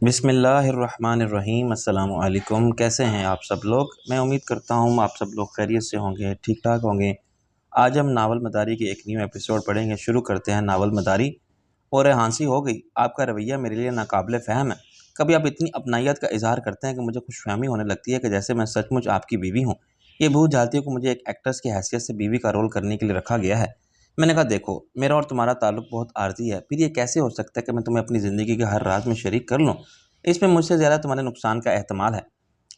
बिस्मिल्लाहिर्रहमानिर्रहीम अस्सलामु अलैकुम। कैसे हैं आप सब लोग। मैं उम्मीद करता हूँ आप सब लोग खैरियत से होंगे, ठीक ठाक होंगे। आज हम नावल मदारी के एक न्यू एपिसोड पढ़ेंगे। शुरू करते हैं नावल मदारी। और हांसी हो गई, आपका रवैया मेरे लिए नाकाबिले फ़हम है। कभी आप इतनी अपनायत का इजहार करते हैं कि मुझे खुशफहमी होने लगती है कि जैसे मैं सचमुच आपकी बीवी हूँ। ये भूल जाती हूँ कि मुझे एक एक्ट्रेस की हैसियत से बीवी का रोल करने के लिए रखा गया है। मैंने कहा, देखो मेरा और तुम्हारा ताल्लुक बहुत आर्जी है, फिर ये कैसे हो सकता है कि मैं तुम्हें अपनी ज़िंदगी के हर राज में शरीक कर लूँ। इसमें मुझसे ज़्यादा तुम्हारे नुकसान का एहतमाल है।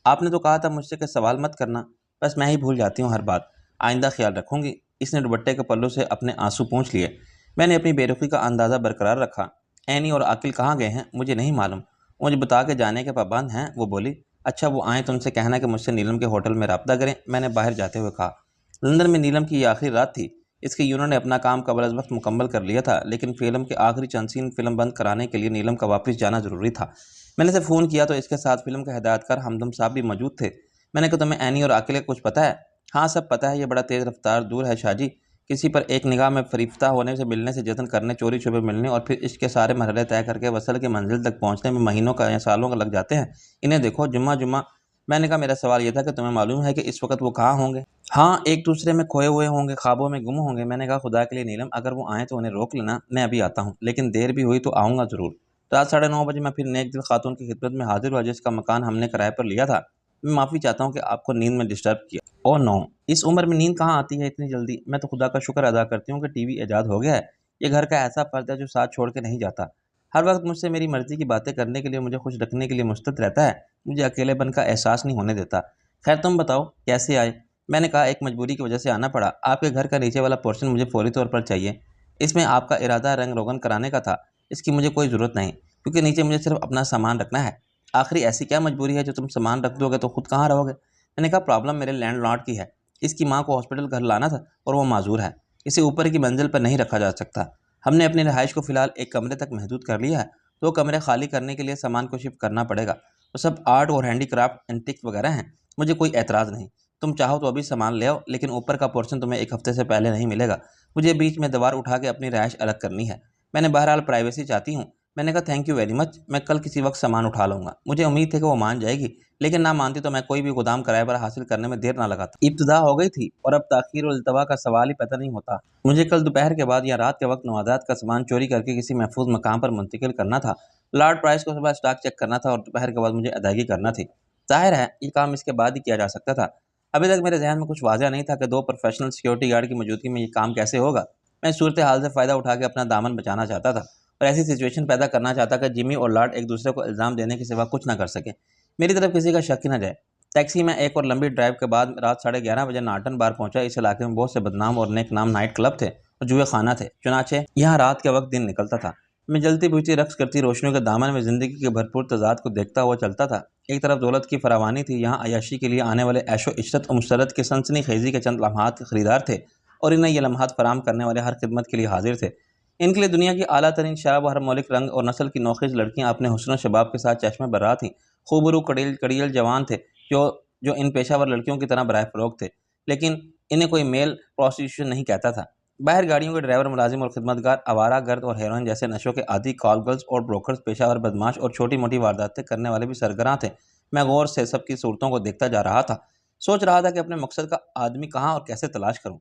आपने तो कहा था मुझसे कि सवाल मत करना, बस मैं ही भूल जाती हूँ हर बात। आइंदा ख्याल रखूंगी। इसने दुपट्टे के पल्लू से अपने आंसू पोंछ लिए। मैंने अपनी बेरुखी का अंदाज़ा बरकरार रखा। एनी और आकिल कहाँ गए हैं मुझे नहीं मालूम। मुझे बता के जाने के पाबंद हैं। वो बोली, अच्छा वो आए तो उनसे कहना कि मुझसे नीलम के होटल में रब्ता करें। मैंने बाहर जाते हुए कहा। लंदन में नीलम की ये आखिरी रात थी। इसके यूनियन ने अपना काम कबल अज़ वक्त मुकम्मल कर लिया था, लेकिन फिल्म के आखिरी चंद सीन फिल्म बंद कराने के लिए नीलम का वापस जाना ज़रूरी था। मैंने इसे फ़ोन किया तो इसके साथ फिल्म के हिदायतकार हमदम साहब भी मौजूद थे। मैंने कहा, तुम्हें एनी और आकिल का कुछ पता है। हाँ सब पता है, ये बड़ा तेज़ रफ्तार दूर है शाहजी। किसी पर एक निगाह में फरीफ्ता होने से मिलने से जतन करने, चोरी छुपे मिलने और फिर इश्क के सारे मरहले तय करके वसल की मंजिल तक पहुंचने में महीनों का या सालों का लग जाते हैं। इन्हें देखो जुम्मा जुम्मा। मैंने कहा, मेरा सवाल यह था कि तुम्हें मालूम है कि इस वक्त वो कहाँ होंगे। हाँ, एक दूसरे में खोए हुए होंगे, ख्वाबों में गुम होंगे। मैंने कहा, खुदा के लिए नीलम, अगर वो आए तो उन्हें रोक लेना, मैं अभी आता हूँ, लेकिन देर भी हुई तो आऊँगा ज़रूर। रात 9:30 बजे मैं फिर नेक दिल खातून की खिदमत में हाजिर हुआ जिसका मकान हमने किराए पर लिया था। मैं माफ़ी चाहता हूँ कि आपको नींद में डिस्टर्ब किया। ओह नो, इस उम्र में नींद कहाँ आती है इतनी जल्दी। मैं तो खुदा का शुक्र अदा करती हूँ कि टीवी ईजाद हो गया है। ये घर का ऐसा फ़र्द है जो साथ छोड़ के नहीं जाता। हर वक्त मुझसे मेरी मर्ज़ी की बातें करने के लिए, मुझे खुश रखने के लिए मुस्तैद रहता है। मुझे अकेलेपन का एहसास नहीं होने देता। खैर तुम बताओ कैसे आए। मैंने कहा, एक मजबूरी की वजह से आना पड़ा। आपके घर का नीचे वाला पोर्शन मुझे फौरी तौर पर चाहिए। इसमें आपका इरादा रंग रोगन कराने का था। इसकी मुझे कोई ज़रूरत नहीं, क्योंकि नीचे मुझे सिर्फ अपना सामान रखना है। आखिर ऐसी क्या मजबूरी है जो तुम सामान रख दोगे तो खुद कहाँ रहोगे। मैंने कहा, प्रॉब्लम मेरे लैंडलॉर्ड की है। इसकी माँ को हॉस्पिटल घर लाना था और वो माजूर है। इसे ऊपर की मंजिल पर नहीं रखा जा सकता। हमने अपनी रिहाइश को फिलहाल एक कमरे तक महदूद कर लिया है। 2 कमरे खाली करने के लिए सामान को शिफ्ट करना पड़ेगा। वो सब आर्ट और हैंडीक्राफ्ट एंटिक वगैरह हैं। मुझे कोई एतराज़ नहीं। तुम चाहो तो अभी सामान ले आओ, लेकिन ऊपर का पोर्शन तुम्हें एक हफ्ते से पहले नहीं मिलेगा। मुझे बीच में दीवार उठा के अपनी रिहाइश अलग करनी है। मैंने बहरहाल प्राइवेसी चाहती हूँ। मैंने कहा, थैंक यू वेरी मच, मैं कल किसी वक्त सामान उठा लूँगा। मुझे उम्मीद थी कि वो मान जाएगी, लेकिन ना मानती तो मैं कोई भी गोदाम किराए पर हासिल करने में देर ना लगाता। इब्तिदा हो गई थी और अब ताखीर और इल्तवा का सवाल ही पैदा नहीं होता। मुझे कल दोपहर के बाद या रात के वक्त नवाजात का सामान चोरी करके किसी महफूज मकाम पर मुंतकिल करना था। लॉर्ड प्राइस को सुबह स्टॉक चेक करना था और दोपहर के बाद मुझे अदायगी करना थी। जाहिर है ये काम इसके बाद ही किया जा सकता था। अभी तक मेरे जहन में कुछ वाज़ह नहीं था कि 2 प्रोफेशनल सिक्योरिटी गार्ड की मौजूदगी में ये काम कैसे होगा। मैं सूरत हाल से फ़ायदा उठा के अपना दामन बचाना चाहता था और ऐसी सिचुएशन पैदा करना चाहता कि जिमी और लॉर्ड एक दूसरे को इल्ज़ाम देने के सिवा कुछ ना कर सकें। मेरी तरफ किसी का शक ही न जाए। टैक्सी में एक और लंबी ड्राइव के बाद रात 11:30 बजे नाटन बार पहुंचा। इस इलाके में बहुत से बदनाम और नेक नाम नाइट क्लब थे और जुए खाना थे। चुनाचे यहाँ रात के वक्त दिन निकलता था। मैं जलती बुझती रक्स करती रोशनियों के दामन में ज़िंदगी के भरपूर तजाद को देखता हुआ चलता था। एक तरफ दौलत की फरावानी थी, यहाँ अय्याशी के लिए आने वाले ऐशो इशरत और मुसरत के सनसनी खेजी के चंद लम्हात के खरीदार थे और इन्हें ये लम्हात फराम करने वाले हर खिदमत के लिए हाजिर थे। इनके लिए दुनिया की आला तरीन शराब और हर मौलिक रंग और नस्ल की नौखेज लड़कियां अपने हुस्न शबाब के साथ चश्मे बर्रा थीं। खूबरू कड़ील कड़ियल जवान थे जो जो इन पेशावर लड़कियों की तरह बराह फरोख थे, लेकिन इन्हें कोई मेल प्रोस्टिट्यूशन नहीं कहता था। बाहर गाड़ियों के ड्राइवर, मुलाजिम और खिदमतगार, आवारा गर्द और हेरोइन जैसे नशों के आदि, कॉल गर्ल्स और ब्रोकर्स, पेशावर बदमाश और छोटी मोटी वारदातें करने वाले भी सरगरां थे। मैं गौर से सबकी सूरतों को देखता जा रहा था। सोच रहा था कि अपने मकसद का आदमी कहाँ और कैसे तलाश करूं।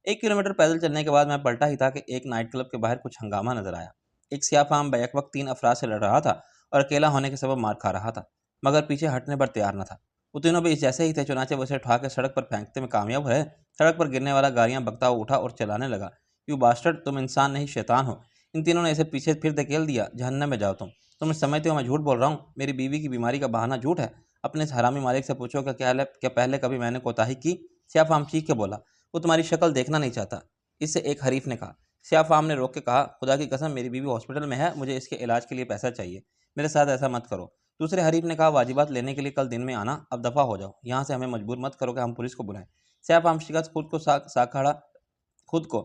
1 किलोमीटर पैदल चलने के बाद मैं पलटा ही था कि एक नाइट क्लब के बाहर कुछ हंगामा नजर आया। एक सियाफाम बैक वक्त 3 अफराद से लड़ रहा था और अकेला होने के सबब मार खा रहा था, मगर पीछे हटने पर तैयार न था। वो तीनों भी जैसे ही थे, चुनाचे वो उसे उठा के सड़क पर फेंकते में कामयाब है। सड़क पर गिरने वाला गालियां बकता हुआ उठा और चलाने लगा, यू बास्टर्ड, तुम इंसान नहीं शैतान हो। इन तीनों ने इसे पीछे फिर धकेल दिया, जहन्नम में जाओ तुम समझते हो मैं झूठ बोल रहा हूँ। मेरी बीवी की बीमारी का बहाना झूठ है। अपने इस हरामी मालिक से पूछो क्या पहले कभी मैंने कोताही की। सियाफाम चीख के बोला, वो तुम्हारी शक्ल देखना नहीं चाहता। इससे एक हरीफ ने कहा। सियाफाम ने रोक के कहा, खुदा की कसम मेरी बीवी हॉस्पिटल में है, मुझे इसके इलाज के लिए पैसा चाहिए। मेरे साथ ऐसा मत करो। दूसरे हरीफ ने कहा, वाजिबात लेने के लिए कल दिन में आना, अब दफ़ा हो जाओ, यहाँ से हमें मजबूर मत करो कि हम पुलिस को बुलाएं। सैफ आम शिकस्त खुद को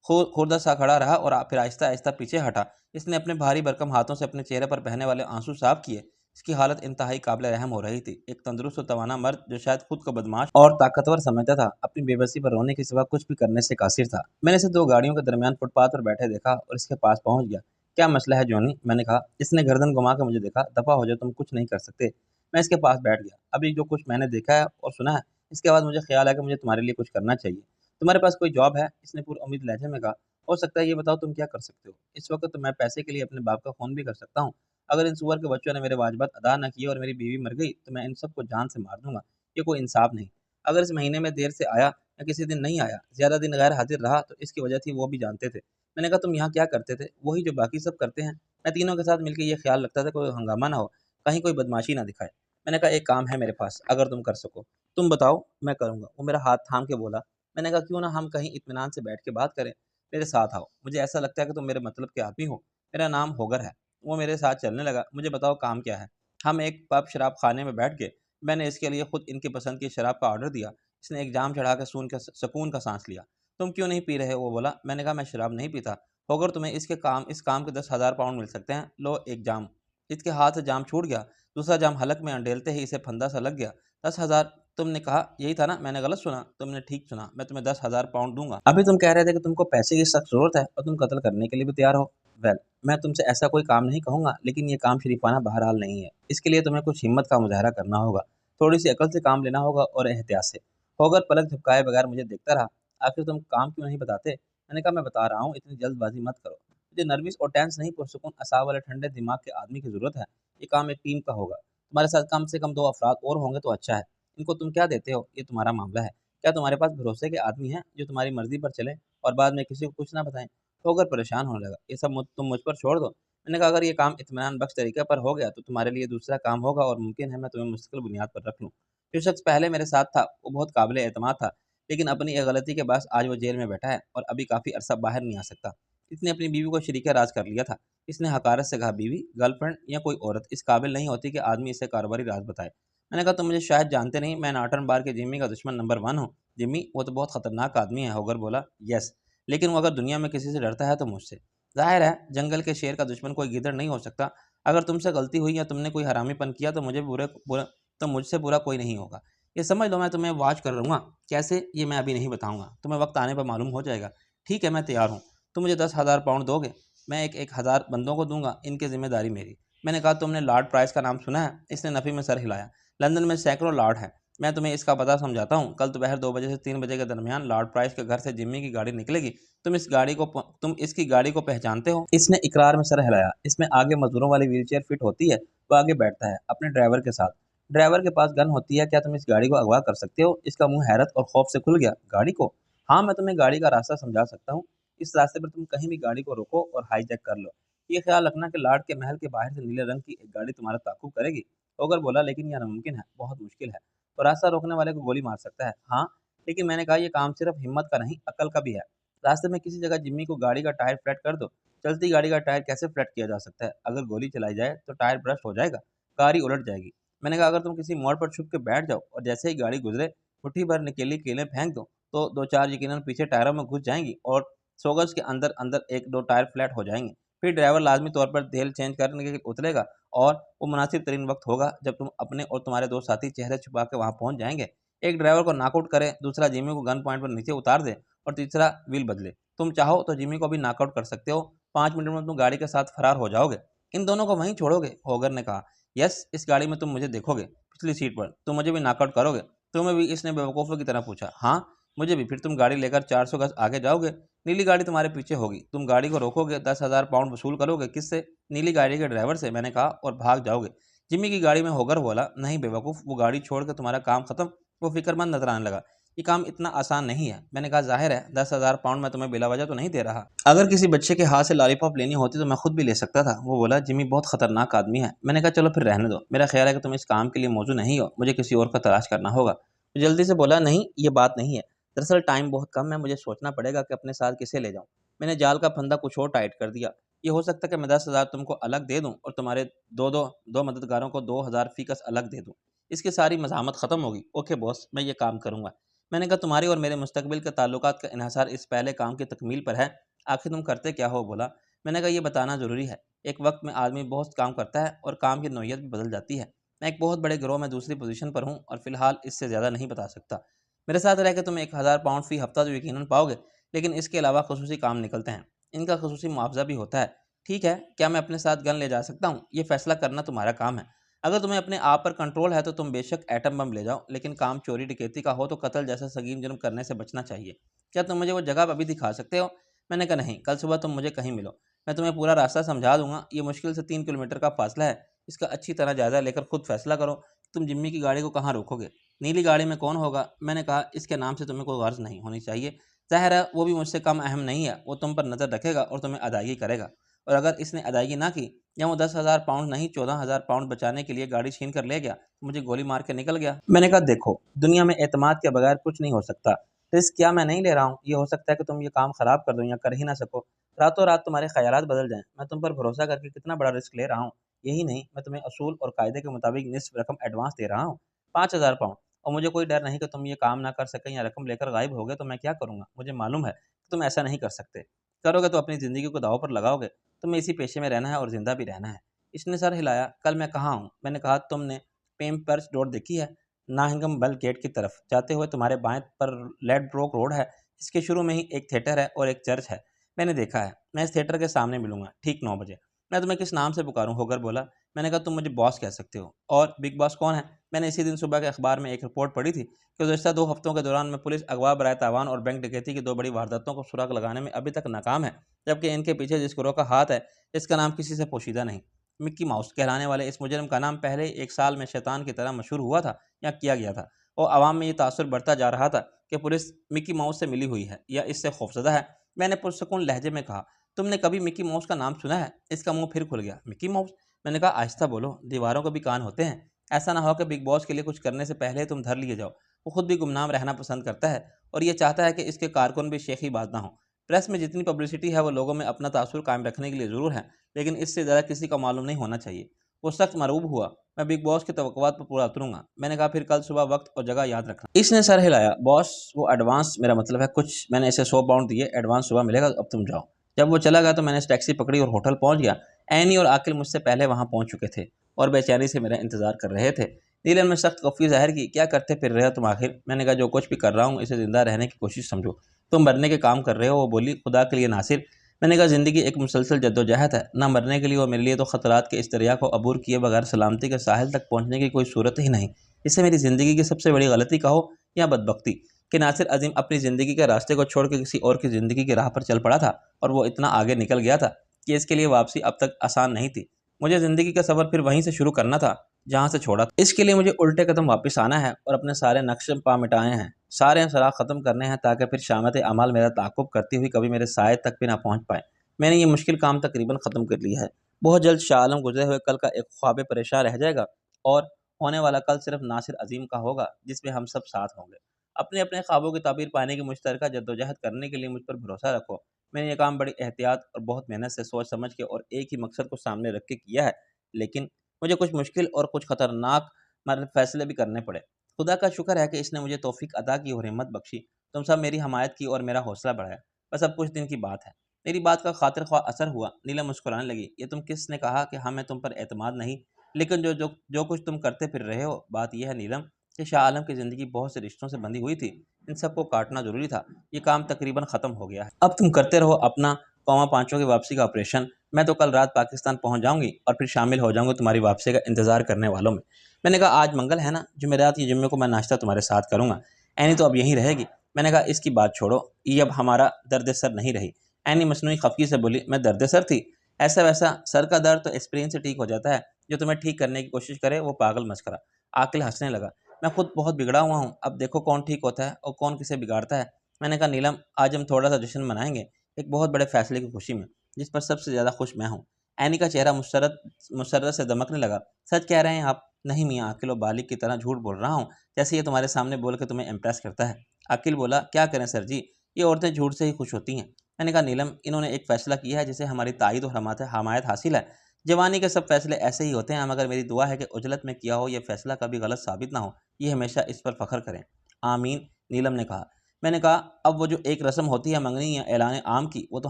खुर्दा सा खड़ा रहा और फिर आहिस्ता आहिस्ता पीछे हटा। इसने अपने भारी भरकम हाथों से अपने चेहरे पर बहने वाले आंसू साफ किए। इसकी हालत इंतहाई काबिल रहम हो रही थी। एक तंदुरुस्त और तवाना मर्द जो शायद खुद को बदमाश और ताकतवर समझता था, अपनी बेबसी पर रोने के सिवा कुछ भी करने से कासिर था। मैंने इसे 2 गाड़ियों के दरमियान फुटपाथ पर बैठे देखा और इसके पास पहुंच गया। क्या मसला है जॉनी? मैंने कहा। इसने गर्दन घुमा के मुझे देखा। दफ़ा हो जाओ, तुम कुछ नहीं कर सकते। मैं इसके पास बैठ गया। अभी जो कुछ मैंने देखा है और सुना है, इसके बाद मुझे ख्याल है कि मुझे तुम्हारे लिए कुछ करना चाहिए। तुम्हारे पास कोई जॉब है? इसने पुरउम्मीद लहजे में कहा। हो सकता है, ये बताओ तुम क्या कर सकते हो? इस वक्त तो मैं पैसे के लिए अपने बाप का फ़ोन भी कर सकता हूँ। अगर इन सूअर के बच्चों ने मेरे वाजिबात अदा न किए और मेरी बीवी मर गई, तो मैं इन सबको जान से मार दूँगा। ये कोई इंसाफ नहीं। अगर इस महीने में देर से आया या किसी दिन नहीं आया, ज़्यादा दिन गैर हाज़िर रहा, तो इसकी वजह थी वो भी जानते थे। मैंने कहा, तुम यहाँ क्या करते थे? वही जो बाकी सब करते हैं। मैं तीनों के साथ मिलके ये ख्याल रखता था कोई हंगामा ना हो, कहीं कोई बदमाशी ना दिखाए। मैंने कहा, एक काम है मेरे पास, अगर तुम कर सको। तुम बताओ, मैं करूँगा। वो मेरा हाथ थाम के बोला। मैंने कहा, क्यों ना हम कहीं इत्मीनान से बैठ के बात करें। मेरे साथ आओ। मुझे ऐसा लगता है कि तुम मेरे मतलब के आदमी हो। मेरा नाम होगर है। वो मेरे साथ चलने लगा। मुझे बताओ काम क्या है? हम एक पब शराब खाने में बैठ गए। मैंने इसके लिए खुद इनकी पसंद की शराब का ऑर्डर दिया। इसने एक जाम चढ़ा के सुकून का सांस लिया। तुम क्यों नहीं पी रहे? वो बोला। मैंने कहा, मैं शराब नहीं पीता। होगर तुम्हें इस काम के 10,000 पाउंड मिल सकते हैं। लो एक जाम। इसके हाथ से जाम छूट गया। दूसरा जाम हलक में अंडेलते ही इसे फंदा सा लग गया। 10,000 तुमने कहा, यही था ना? मैंने गलत सुना? तुमने ठीक सुना। मैं तुम्हें 10,000 पाउंड दूंगा। अभी तुम कह रहे थे कि तुमको पैसे की सख्त जरूरत है और तुम कत्ल करने के लिए भी तैयार हो। वेल, मैं तुमसे ऐसा कोई काम नहीं कहूंगा, लेकिन ये काम शरीफाना बहरहाल नहीं है। इसके लिए तुम्हें कुछ हिम्मत का मुजाहरा करना होगा। थोड़ी सी अकल से काम लेना होगा और एहतियात से। होगर पलक झपकाए बगैर मुझे देखता रहा। आखिर तुम काम क्यों नहीं बताते? मैंने कहा, मैं बता रहा हूँ, इतनी जल्दबाजी मत करो। मुझे नर्वस और टेंस नहीं, पुरसुकून असाब वाले ठंडे दिमाग के आदमी की ज़रूरत है। ये काम एक टीम का होगा। तुम्हारे साथ कम से कम 2 अफ़राद और होंगे तो अच्छा है। इनको तुम क्या देते हो, ये तुम्हारा मामला है। क्या तुम्हारे पास भरोसे के आदमी हैं जो तुम्हारी मर्ज़ी पर चलें और बाद में किसी को कुछ ना बताएँ? तो अगर परेशान होने लगा, ये सब तुम मुझ पर छोड़ दो। मैंने कहा, अगर ये काम इत्मीनान बख्श तरीके पर हो गया तो तुम्हारे लिए दूसरा काम होगा और मुमकिन है मैं तुम्हें मुस्तकिल बुनियाद पर रख लूँ। जो शख्स पहले मेरे साथ था, वो बहुत काबिल एतमाद था, लेकिन अपनी एक गलती के बाद आज वो जेल में बैठा है और अभी काफ़ी अरसा बाहर नहीं आ सकता। इसने अपनी बीवी को शरीके राज कर लिया था। इसने हकारत से कहा, बीवी, गर्लफ्रेंड या कोई औरत इस काबिल नहीं होती कि आदमी इसे कारोबारी राज बताए। मैंने कहा, तुम मुझे शायद जानते नहीं, मैं नॉर्टन बार के जिम्मी का दुश्मन नंबर 1 हूँ। जिम्मी, वो तो बहुत खतरनाक आदमी है। होगर बोला। यस, लेकिन वो अगर दुनिया में किसी से डरता है तो मुझसे। जाहिर है, जंगल के शेर का दुश्मन कोई गिदड़ नहीं हो सकता। अगर तुमसे गलती हुई या तुमने कोई हरामीपन किया तो तो मुझसे बुरा कोई नहीं होगा। ये समझ लो, मैं तुम्हें वॉच कर लूँगा। कैसे, ये मैं अभी नहीं बताऊँगा, तुम्हें वक्त आने पर मालूम हो जाएगा। ठीक है, मैं तैयार हूँ। तुम मुझे 10,000 पाउंड दोगे? मैं एक एक हज़ार बंदों को दूंगा, इनकी जिम्मेदारी मेरी। मैंने कहा, तुमने लॉर्ड प्राइस का नाम सुना है? इसने नफ़ी में सर हिलाया। लंदन में सैकड़ों लॉर्ड हैं। मैं तुम्हें इसका पता समझाता हूँ। कल दोपहर 2 बजे से 3 बजे के दरमियान लॉर्ड प्राइस के घर से जिम्मी की गाड़ी निकलेगी। तुम इसकी गाड़ी को पहचानते हो? इसने इकरार में सर हिलाया। इसमें आगे मजदूरों वाली व्हीलचेयर फिट होती है। वो आगे बैठता है अपने ड्राइवर के साथ। ड्राइवर के पास गन होती है। क्या तुम इस गाड़ी को अगवा कर सकते हो? इसका मुंह हैरत और खौफ से खुल गया। गाड़ी को? हाँ, मैं तुम्हें गाड़ी का रास्ता समझा सकता हूँ। इस रास्ते पर तुम कहीं भी गाड़ी को रोको और हाईजैक कर लो। ये ख्याल रखना कि लॉर्ड के महल के बाहर से नीले रंग की एक गाड़ी तुम्हारा ताक़ुब करेगी। ओगर बोला, लेकिन यह नामुमकिन है, बहुत मुश्किल है। तो रास्ता रोकने वाले को गोली मार सकता है। हाँ, लेकिन मैंने कहा, ये काम सिर्फ हिम्मत का नहीं, अकल का भी है। रास्ते में किसी जगह जिम्मी को गाड़ी का टायर फ्लैट कर दो। चलती गाड़ी का टायर कैसे फ्लैट किया जा सकता है? अगर गोली चलाई जाए तो टायर ब्रस्ट हो जाएगा, गाड़ी उलट जाएगी। मैंने कहा, अगर तुम किसी मोड़ पर छुप के बैठ जाओ और जैसे ही गाड़ी गुजरे मुट्ठी भर निकेली कीलें फेंक दो, तो 2-4 यकीनन पीछे टायरों में घुस जाएंगी और 100 गज के अंदर अंदर 1-2 टायर फ्लैट हो जाएंगे। फिर ड्राइवर लाजमी तौर पर तेल चेंज करने के लिए उतरेगा और वो मुनासिब तरीन वक्त होगा जब तुम अपने और तुम्हारे 2 साथी चेहरे छुपा के वहां पहुंच जाएंगे। एक ड्राइवर को नॉकआउट करे, दूसरा जिम्मी को गन पॉइंट पर नीचे उतार दे और तीसरा व्हील बदले। तुम चाहो तो जिम्मी को भी नॉकआउट कर सकते हो। 5 मिनट में तुम गाड़ी के साथ फरार हो जाओगे। इन दोनों को वहीं छोड़ोगे? होगर ने कहा। यस, इस गाड़ी में तुम मुझे देखोगे, पिछली सीट पर। तुम मुझे भी नॉकआउट करोगे? तुम्हें भी? इसने बेवकूफ़ों की तरह पूछा। हाँ, मुझे भी। फिर तुम गाड़ी लेकर 400 गज आगे जाओगे। नीली गाड़ी तुम्हारे पीछे होगी। तुम गाड़ी को रोकोगे, 10,000 पाउंड वसूल करोगे। किससे? नीली गाड़ी के ड्राइवर से, मैंने कहा, और भाग जाओगे। जिम्मी की गाड़ी में होकर बोला। नहीं बेवकूफ़, वो गाड़ी छोड़ के तुम्हारा काम खत्म। वो फिक्रमंद नजर आने लगा। ये काम इतना आसान नहीं है। मैंने कहा, जाहिर है, 10,000 पाउंड मैं तुम्हें बिला वजह तो नहीं दे रहा। अगर किसी बच्चे के हाथ से लॉलीपॉप लेनी होती तो मैं खुद भी ले सकता था। वो बोला, जिम्मी बहुत खतरनाक आदमी है। मैंने कहा, चलो फिर रहने दो। मेरा ख्याल है कि तुम इस काम के लिए मौजूद नहीं हो। मुझे किसी और का तलाश करना होगा। तो जल्दी से बोला, नहीं, ये बात नहीं है। दरअसल टाइम बहुत कम है। मुझे सोचना पड़ेगा कि अपने साथ किसे ले जाऊं। मैंने जाल का फंदा कुछ और टाइट कर दिया। ये हो सकता है कि मैं 10,000 तुमको अलग दे दूं और तुम्हारे दो मददगारों को 2,000 फीकस अलग दे दूं। इसकी सारी मज़ामत ख़त्म होगी। ओके बॉस, मैं ये काम करूंगा। मैंने कहा, तुम्हारी और मेरे मुस्तकबिल के ताल्लुकात का इन्हसार इस पहले काम की तकमील पर है। आखिर तुम करते क्या हो? बोला। मैंने कहा, ये बताना ज़रूरी है। एक वक्त में आदमी बहुत काम करता है और काम की नौइयत भी बदल जाती है। मैं एक बहुत बड़े गिरोह में दूसरी पोजीशन पर हूँ और फिलहाल इससे ज़्यादा नहीं बता सकता। मेरे साथ रह के तुम 1,000 पाउंड फ़ी हफ्ता तो यकीनन पाओगे, लेकिन इसके अलावा खसूसी काम निकलते हैं। इनका खसूसी मुआवजा भी होता है। ठीक है, क्या मैं अपने साथ गन ले जा सकता हूँ? ये फैसला करना तुम्हारा काम है। अगर तुम्हें अपने आप पर कंट्रोल है तो तुम बेशक एटम बम ले जाओ, लेकिन काम चोरी डकैती का हो तो कत्ल जैसा संगीन जुर्म करने से बचना चाहिए। क्या तुम मुझे वो जगह अभी दिखा सकते हो? मैंने कहा नहीं, कल सुबह तुम मुझे कहीं मिलो। मैं तुम्हें पूरा रास्ता समझा दूंगा। ये मुश्किल से 3 किलोमीटर का फासला है। इसका अच्छी तरह जायजा लेकर खुद फैसला करो कि तुम जिम्मी की गाड़ी को कहाँ रोकोगे। नीली गाड़ी में कौन होगा? मैंने कहा इसके नाम से तुम्हें कोई गर्ज नहीं होनी चाहिए। ज़ाहिर है वो भी मुझसे कम अहम नहीं है। वो तुम पर नज़र रखेगा और तुम्हें अदायगी करेगा। और अगर इसने अदायगी ना की या वो 10,000 पाउंड नहीं 14,000 पाउंड बचाने के लिए गाड़ी छीन कर ले गया तो मुझे गोली मार के निकल गया। मैंने कहा देखो, दुनिया में एतमाद के बगैर कुछ नहीं हो सकता। रिस्क क्या मैं नहीं ले रहा हूँ? ये हो सकता है कि तुम ये काम खराब कर दो या कर ही ना सको। रातों रात तुम्हारे ख्यालात बदल जाएं। मैं तुम पर भरोसा करके कितना बड़ा रिस्क ले रहा हूँ। यही नहीं, मैं तुम्हें असूल और कायदे के मुताबिक निस्फ रकम एडवांस दे रहा हूँ, 5,000 पाउंड। और मुझे कोई डर नहीं कि तुम ये काम ना कर सकें या रकम लेकर गायब हो गए तो मैं क्या करूँगा। मुझे मालूम है कि तुम ऐसा नहीं कर सकते। करोगे तो अपनी ज़िंदगी को दांव पर लगाओगे। तुम्हें इसी पेशे में रहना है और ज़िंदा भी रहना है। इसने सर हिलाया। कल मैं कहाँ हूँ? मैंने कहा तुमने पेम्पर्स रोड देखी है? नाहिंगम बल गेट की तरफ जाते हुए तुम्हारे बाएं पर लेडब्रोक रोड है। इसके शुरू में ही एक थिएटर है और एक चर्च है। मैंने देखा है। मैं इस थिएटर के सामने मिलूंगा ठीक 9 बजे। मैं तुम्हें किस नाम से पुकारूं? होकर बोला। मैंने कहा तुम मुझे बॉस कह सकते हो। और बिग बॉस कौन है? मैंने इसी दिन सुबह के अखबार में एक रिपोर्ट पढ़ी थी कि गुज़श्ता 2 हफ्तों के दौरान में पुलिस अगवा बराए तावान और बैंक डकैती की 2 बड़ी वारदातों को सुराग लगाने में अभी तक नाकाम है। जबकि इनके पीछे जिस गिरोह का हाथ है, इसका नाम किसी से पोशीदा नहीं। मिक्की माउस कहलाने वाले इस मुजरिम का नाम पहले 1 साल में शैतान की तरह मशहूर हुआ था या किया गया था। और आवाम में ये तासुर बढ़ता जा रहा था कि पुलिस मिक्की माउस से मिली हुई है या इससे खौफजदा है। मैंने पुरसकून लहजे में कहा, तुमने कभी मिक्की माउस का नाम सुना है? इसका मुंह फिर खुल गया। Mickey mouse? मैंने कहा आहिस्ता बोलो, दीवारों को भी कान होते हैं। ऐसा ना हो कि बिग बॉस के लिए कुछ करने से पहले तुम धर लिए जाओ। वो खुद भी गुमनाम रहना पसंद करता है और ये चाहता है कि इसके कारकुन भी शेखी बाज ना हो। प्रेस में जितनी पब्लिसिटी है वो लोगों में अपना तासुर कायम रखने के लिए ज़रूर है, लेकिन इससे ज़्यादा किसी को मालूम नहीं होना चाहिए। वो सख्त मरूब हुआ। मैं बिग बॉस की तवक्कुआत पर पूरा उतरूंगा। मैंने कहा फिर कल सुबह वक्त और जगह याद रखना। इसने सर हिलाया। बॉस वो एडवांस मेरा मतलब है कुछ। मैंने इसे 100 पाउंड दिए। एडवांस सुबह मिलेगा, अब तुम जाओ। जब वो चला गया तो मैंने टैक्सी पकड़ी और होटल पहुंच गया। एनी और आकिल मुझसे पहले वहां पहुंच चुके थे और बेचैनी से मेरा इंतजार कर रहे थे। नीलन ने सख्त कफी जाहिर की। क्या करते फिर रहे हो तुम आखिर? मैंने कहा जो कुछ भी कर रहा हूँ इसे जिंदा रहने की कोशिश समझो। तुम मरने के काम कर रहे हो। वो बोली खुदा के लिए नासिर। मैंने कहा ज़िंदगी एक मुसलसल जद्दोजहद है, ना मरने के लिए और मेरे लिए तो ख़तरात के इस दरिया को अबूर किए बगैर सलामती के साहिल तक पहुंचने की कोई सूरत ही नहीं। इससे मेरी ज़िंदगी की सबसे बड़ी गलती कहो या बदबख्ती कि नासिर अजीम अपनी ज़िंदगी के रास्ते को छोड़ के किसी और की ज़िंदगी की राह पर चल पड़ा था और वो इतना आगे निकल गया था कि इसके लिए वापसी अब तक आसान नहीं थी। मुझे ज़िंदगी का सफ़र फिर वहीं से शुरू करना था जहाँ से छोड़ा था। इसके लिए मुझे उल्टे कदम वापस आना है और अपने सारे नक्शे पा मिटाए हैं, सारे सराख ख़त्म करने हैं ताकि फिर शामत अमाल मेरा ताक़ुब करती हुई कभी मेरे साए तक भी ना पहुँच पाए। मैंने ये मुश्किल काम तकरीबन ख़त्म कर लिया है। बहुत जल्द शाह आलम गुजरे हुए कल का एक ख्वाब परेशान रह जाएगा और होने वाला कल सिर्फ नासिर अजीम का होगा जिसमें हम सब साथ होंगे। अपने अपने ख्वाबों की ताबीर पाने की मुश्तरका जद्दोजहद करने के लिए मुझ पर भरोसा रखो। मैंने ये काम बड़ी एहतियात और बहुत मेहनत से सोच समझ के और एक ही मकसद को सामने रख के किया है, लेकिन मुझे कुछ मुश्किल और कुछ ख़तरनाक मतलब फ़ैसले भी करने पड़े। खुदा का शुक्र है कि इसने मुझे तौफ़ीक अता की और हिम्मत बख्शी। तुम सब मेरी हमायत की और मेरा हौसला बढ़ाया। बस अब कुछ दिन की बात है। मेरी बात का खातिर ख्वाह असर हुआ। नीलम मुस्कुराने लगी। ये तुम किसने कहा कि हाँ मैं तुम पर एतमाद नहीं, लेकिन जो जो जो कुछ तुम करते फिर रहे हो, बात यह है नीलम कि शाह आलम की ज़िंदगी बहुत से रिश्तों से बंधी हुई थी। इन सबको काटना ज़रूरी था। ये काम तकरीबन ख़त्म हो गया है। अब तुम करते रहो अपना कौमा पाँचों की वापसी का ऑपरेशन। मैं तो कल रात पाकिस्तान पहुंच जाऊंगी और फिर शामिल हो जाऊंगी तुम्हारी वापसी का इंतजार करने वालों में। मैंने कहा आज मंगल है ना, जुमेरात ये जुम्मे को मैं नाश्ता तुम्हारे साथ करूंगा। एनी तो अब यहीं रहेगी। मैंने कहा इसकी बात छोड़ो, ये अब हमारा दर्द सर नहीं रही। एनी मसनूई खफगी से बोली, मैं दर्द सर थी? ऐसा वैसा सर का दर्द तो एस्प्रिन से ठीक हो जाता है। जो तुम्हें ठीक करने की कोशिश करे वो पागल मस्करा। आकिल हंसने लगा। मैं खुद बहुत बिगड़ा हुआ हूँ, अब देखो कौन ठीक होता है और कौन किसे बिगाड़ता है। मैंने कहा नीलम आज हम थोड़ा सा जश्न मनाएंगे, एक बहुत बड़े फैसले की खुशी में जिस पर सबसे ज़्यादा खुश मैं हूँ। एनी का चेहरा मुसर्रत से दमकने लगा। सच कह रहे हैं आप? नहीं मियाँ, अकिल और बालिक की तरह झूठ बोल रहा हूँ, जैसे ये तुम्हारे सामने बोल के तुम्हें इम्प्रेस करता है। अकिल बोला, क्या करें सर जी, ये औरतें झूठ से ही खुश होती हैं। मैंने कहा नीलम इन्होंने एक फ़ैसला किया है जिसे हमारी तायद और हमायत हासिल है। जवानी के सब फैसले ऐसे ही होते हैं, मगर मेरी दुआ है कि उजलत में किया हो यह फ़ैसला कभी गलत साबित ना हो। ये हमेशा इस पर फ़ख्र करें। आमीन, नीलम ने कहा। मैंने कहा अब वो जो एक रस्म होती है मंगनी या ऐलान आम की, वो तो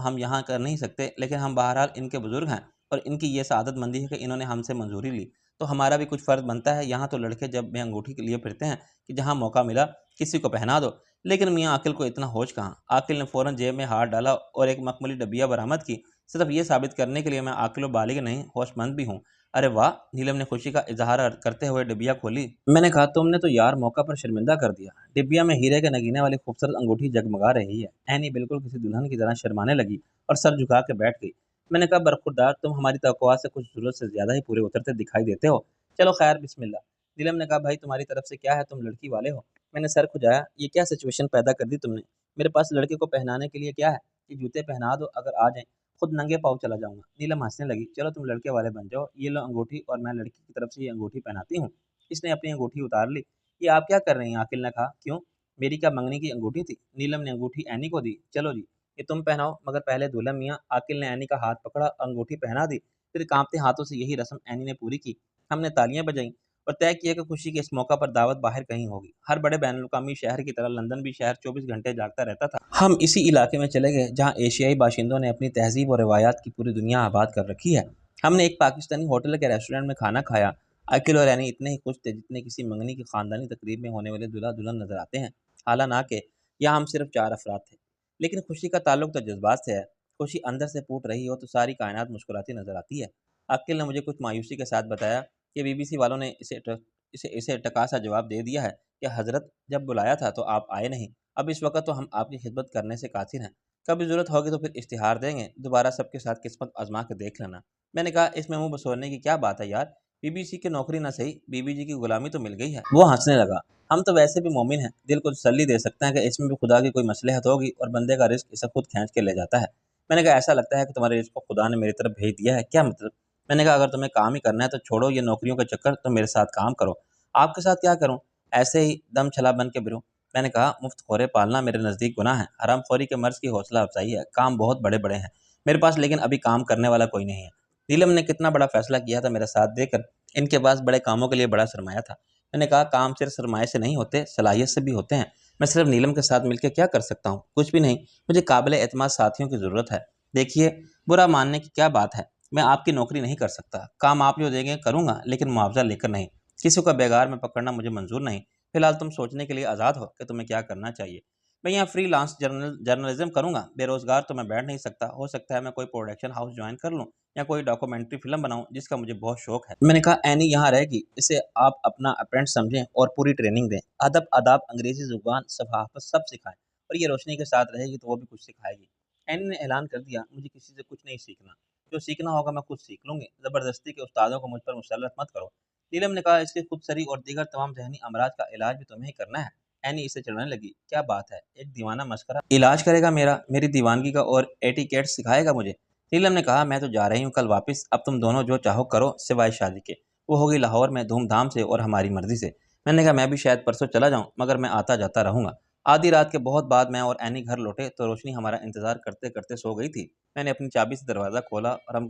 हम यहाँ कर नहीं सकते, लेकिन हम बहरहाल इनके बुजुर्ग हैं और इनकी ये सआदत मंदी है कि इन्होंने हमसे मंजूरी ली, तो हमारा भी कुछ फ़र्ज़ बनता है। यहाँ तो लड़के जब भी अंगूठी के लिए फिरते हैं कि जहाँ मौका मिला किसी को पहना दो, लेकिन मियाँ आकिल को इतना होश कहाँ। आकिल ने फ़ौरन जेब में हाथ डाला और एक मखमली डबिया बरामद की। सिर्फ ये साबित करने के लिए मैं आकिल व बालिग नहीं, होशमंद भी हूँ। अरे वाह! नीलम ने खुशी का इजहार करते हुए डिबिया खोली। मैंने कहा, तुमने तो यार मौका पर शर्मिंदा कर दिया। डिबिया में हीरे के नगीने वाली खूबसूरत अंगूठी जगमगा रही है। एनी बिल्कुल किसी दुल्हन की तरह शर्माने लगी और सर झुका के बैठ गई। मैंने कहा, बरखुरदार, तुम हमारी तवक्कुआत से कुछ जरूरत से ज्यादा ही पूरे उतरते दिखाई देते हो। चलो खैर, बिस्मिल्लाह। नीलम ने कहा, भाई तुम्हारी तरफ से क्या है, तुम लड़की वाले हो। मैंने सर खुजाया, ये क्या सिचुएशन पैदा कर दी तुमने। मेरे पास लड़के को पहनाने के लिए क्या है कि जूते पहना दो, अगर आ जाए खुद नंगे पाँव चला जाऊंगा। नीलम हंसने लगी, चलो तुम लड़के वाले बन जाओ, ये लो अंगूठी और मैं लड़की की तरफ से ये अंगूठी पहनाती हूँ। इसने अपनी अंगूठी उतार ली। ये आप क्या कर रही हैं? आकिल ने कहा, क्यों, मेरी क्या मंगनी की अंगूठी थी? नीलम ने अंगूठी एनी को दी। चलो जी, ये तुम पहनाओ, मगर पहले दूल्हा मियाँ। आकिल ने एनी का हाथ पकड़ा, अंगूठी पहना दी। फिर कांपते हाथों से यही रस्म एनी ने पूरी की। हमने तालियां बजाईं और तय किया कि खुशी के इस मौका पर दावत बाहर कहीं होगी। हर बड़े बैनुल-अक़वामी शहर की तरह लंदन भी शहर 24 घंटे जागता रहता था। हम इसी इलाके में चले गए जहाँ एशियाई बाशिंदों ने अपनी तहजीब और रिवायात की पूरी दुनिया आबाद कर रखी है। हमने एक पाकिस्तानी होटल के रेस्टोरेंट में खाना खाया। अकील और रैनी इतने ही खुश थे जितने किसी मंगनी की खानदानी तकरीब में होने वाले दूल्हा दुल्हन नजर आते हैं। हालांकि यहाँ हम सिर्फ 4 अफराद थे, लेकिन खुशी का ताल्लुक तो जज्बात से है। खुशी अंदर से फूट रही हो तो सारी कायनात मुस्कुराती नजर आती है। अकील ने मुझे कुछ मायूसी के साथ बताया कि बीबीसी वालों ने इसे टका सा जवाब दे दिया है कि हजरत, जब बुलाया था तो आप आए नहीं। अब इस वक्त तो हम आपकी खिदमत करने से कासिर हैं। कभी ज़रूरत होगी तो फिर इश्तिहार देंगे, दोबारा सबके साथ किस्मत आजमा के देख लेना। मैंने कहा, इसमें मुंह बसोरने की क्या बात है यार, बीबीसी की नौकरी ना सही, बीबी जी की गुलामी तो मिल गई है। वो हंसने लगा। हम तो वैसे भी मोमिन हैं, दिल को तसल्ली दे सकते हैं कि इसमें भी खुदा की कोई मसलहत होगी और बंदे का रिस्क इसे खुद खींच के ले जाता है। मैंने कहा, ऐसा लगता है कि तुम्हारे रिस्क को खुदा ने मेरी तरफ भेज दिया है, क्या मतलब? मैंने कहा, अगर तुम्हें काम ही करना है तो छोड़ो ये नौकरियों का चक्कर, तो मेरे साथ काम करो। आपके साथ क्या करूं? ऐसे ही दम छला बन के बिरूं। मैंने कहा, मुफ्त खोरे पालना मेरे नज़दीक गुनाह है, हरामखोरी के मर्ज़ की हौसला अफजाई है। काम बहुत बड़े-बड़े हैं मेरे पास, लेकिन अभी काम करने वाला कोई नहीं है। नीलम ने कितना बड़ा फैसला किया था मेरा साथ देकर। इनके पास बड़े कामों के लिए बड़ा सरमाया था। मैंने कहा, काम सिर्फ सरमाए से नहीं होते, सलाहियत से भी होते हैं। मैं सिर्फ नीलम के साथ मिलकर क्या कर सकता हूँ? कुछ भी नहीं। मुझे काबिल एतमाद साथियों की ज़रूरत है। देखिए, बुरा मानने की क्या बात है, मैं आपकी नौकरी नहीं कर सकता। काम आप जो देंगे करूँगा, लेकिन मुआवजा लेकर नहीं। किसी को बेगार में पकड़ना मुझे मंजूर नहीं। फिलहाल तुम सोचने के लिए आज़ाद हो कि तुम्हें क्या करना चाहिए। मैं यहाँ फ्रीलांस जर्नलिज्म करूँगा। बेरोजगार तो मैं बैठ नहीं सकता। हो सकता है मैं कोई प्रोडक्शन हाउस ज्वाइन कर लूँ या कोई डॉक्यूमेंट्री फिल्म बनाऊँ, जिसका मुझे बहुत शौक है। मैंने कहा, एनी यहाँ रहेगी, इसे आप अपना अप्रेंटिस समझें और पूरी ट्रेनिंग दें। अदब, आदाब, अंग्रेजी जुबान, सफाफत सब सिखाएं, और ये रोशनी के साथ रहेगी तो वो भी कुछ सिखाएगी। एनी ने ऐलान कर दिया, मुझे किसी से कुछ नहीं सीखना। जो सीखना होगा मैं खुद सीख लूंगी। जबरदस्ती के उस्तादों को मुझ पर मुसल्लत मत करो। नीलम ने कहा, इसकी खुदसरी और दीगर तमाम जहनी अमराज का इलाज भी तुम्हें ही करना है। एनी इसे चिढ़ने लगी, क्या बात है, एक दीवाना मस्करा इलाज करेगा मेरी दीवानगी का और एटिकेट सिखाएगा मुझे। नीलम ने कहा, मैं तो जा रही हूँ कल वापस, अब तुम दोनों जो चाहो करो सिवाय शादी के। वो होगी लाहौर में धूमधाम से और हमारी मर्जी से। मैंने कहा, मैं भी शायद परसों चला जाऊँ, मगर मैं आता जाता रहूंगा। आधी रात के बहुत बाद मैं और एनी घर लौटे तो रोशनी हमारा इंतजार करते करते सो गई थी। मैंने अपनी चाबी से दरवाज़ा खोला और हम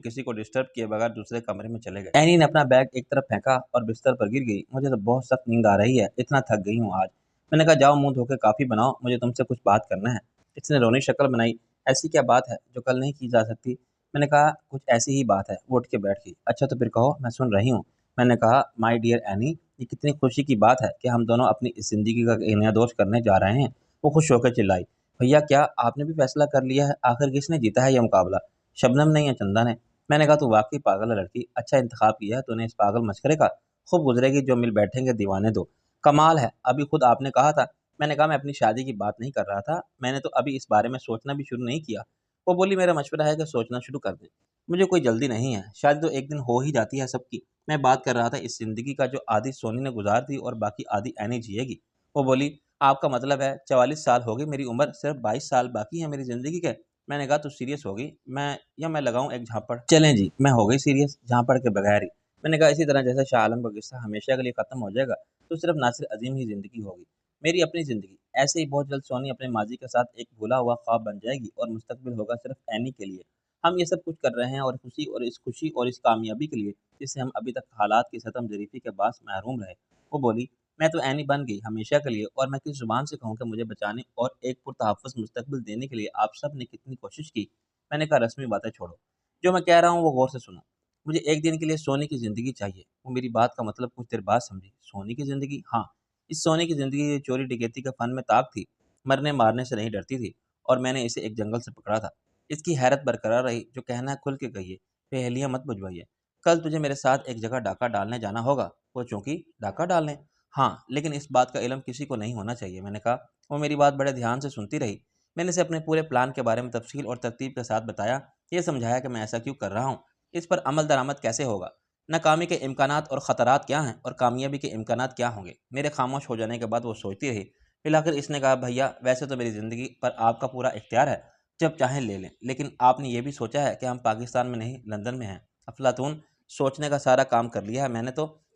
किसी को डिस्टर्ब किए बगैर दूसरे कमरे में चले गए। एनी ने अपना बैग एक तरफ फेंका और बिस्तर पर गिर गई। मुझे तो बहुत सख्त नींद आ रही है, इतना थक गई हूँ आज। मैंने कहा, जाओ मुंह धोकर काफ़ी बनाओ, मुझे तुमसे कुछ बात करना है। इसने रोनी शक्ल बनाई। ऐसी क्या बात है जो कल नहीं की जा सकती? मैंने कहा, कुछ ऐसी ही बात है। वो उठ के बैठ गई। अच्छा तो फिर कहो, मैं सुन रही हूँ। मैंने कहा, माय डियर एनी, ये कितनी खुशी की बात है कि हम दोनों अपनी इस ज़िंदगी का एक नया दोस्त करने जा रहे हैं। वो खुश होकर चिल्लाई, भैया क्या आपने भी फैसला कर लिया है? आखिर किसने जीता है ये मुकाबला? शबनम ने या चंदा ने? मैंने कहा, तू वाकई पागल है लड़की, अच्छा इंतखाब किया है तूने इस पागल मशकरे का। खूब गुजरेगी जो मिल बैठेंगे दीवाने दो। कमाल है, अभी खुद आपने कहा था। मैंने कहा, मैं अपनी शादी की बात नहीं कर रहा था, मैंने तो अभी इस बारे में सोचना भी शुरू नहीं किया। वो बोली, मेरा मशवरा है कि सोचना शुरू कर दें। मुझे कोई जल्दी नहीं है, शादी तो एक दिन हो ही जाती है सबकी। मैं बात कर रहा था इस जिंदगी का जो आधी सोनी ने गुजार दी और बाकी आधी एनी जिएगी। वो बोली, आपका मतलब है 44 साल हो गई मेरी उम्र, सिर्फ 22 साल बाकी है मेरी ज़िंदगी के। मैंने कहा, तू सीरियस होगी मैं लगाऊं एक झापड़? चलें जी, मैं हो गई सीरियस, झापड़ के बगैर ही। मैंने कहा, इसी तरह जैसे शाह आलम का किस्सा हमेशा के लिए ख़त्म हो जाएगा, तो सिर्फ नासिर अज़ीम ही ज़िंदगी होगी, मेरी अपनी ज़िंदगी। ऐसे ही बहुत जल्द सोनी अपने माजी के साथ एक भूला हुआ ख्वाब बन जाएगी और मुस्तकबिल होगा सिर्फ एनी के लिए। हम ये सब कुछ कर रहे हैं और खुशी और इस कामयाबी के लिए जिससे हम अभी तक हालात की सतम ज़रीफ़ी के बास महरूम रहे। वो बोली, मैं तो ऐनी बन गई हमेशा के लिए, और मैं किस ज़ुबान से कहूँ कि मुझे बचाने और एक पुरतहफ़्फ़ुज़ मुस्तक़बिल देने के लिए आप सब ने कितनी कोशिश की। मैंने कहा, रस्मी बातें छोड़ो, जो मैं कह रहा हूँ वो गौर से सुनो। मुझे एक दिन के लिए सोने की ज़िंदगी चाहिए। वो मेरी बात का मतलब कुछ देर बाद समझी। सोने की ज़िंदगी? हाँ, इस सोने की ज़िंदगी चोरी डकैती के फ़न में ताक थी, मरने मारने से नहीं डरती थी, और मैंने इसे एक जंगल से पकड़ा था। इसकी हैरत बरकरार रही। जो कहना है खुल के कहिए, पहेलियाँ मत बुझवाइए। कल तुझे मेरे साथ एक जगह डाका डालने जाना होगा। वो चौंकी, डाका डालने? हाँ, लेकिन इस बात का इल्म किसी को नहीं होना चाहिए, मैंने कहा। वो मेरी बात बड़े ध्यान से सुनती रही। मैंने इसे अपने पूरे प्लान के बारे में तफसील और तरतीब के साथ बताया। ये समझाया कि मैं ऐसा क्यों कर रहा हूँ, इस पर अमल दरामद कैसे होगा, नाकामी के इम्कानात और ख़तरात क्या हैं और कामयाबी के इम्कानात क्या होंगे। मेरे खामोश हो जाने के बाद वो सोचती रही। फिर आखिर इसने कहा, भैया वैसे तो मेरी ज़िंदगी पर आपका पूरा इख्तियार है, जब चाहें ले लें, लेकिन आपने ये भी सोचा है कि हम पाकिस्तान में नहीं लंदन में हैं। अफलातून, सोचने का सारा काम कर लिया है मैंने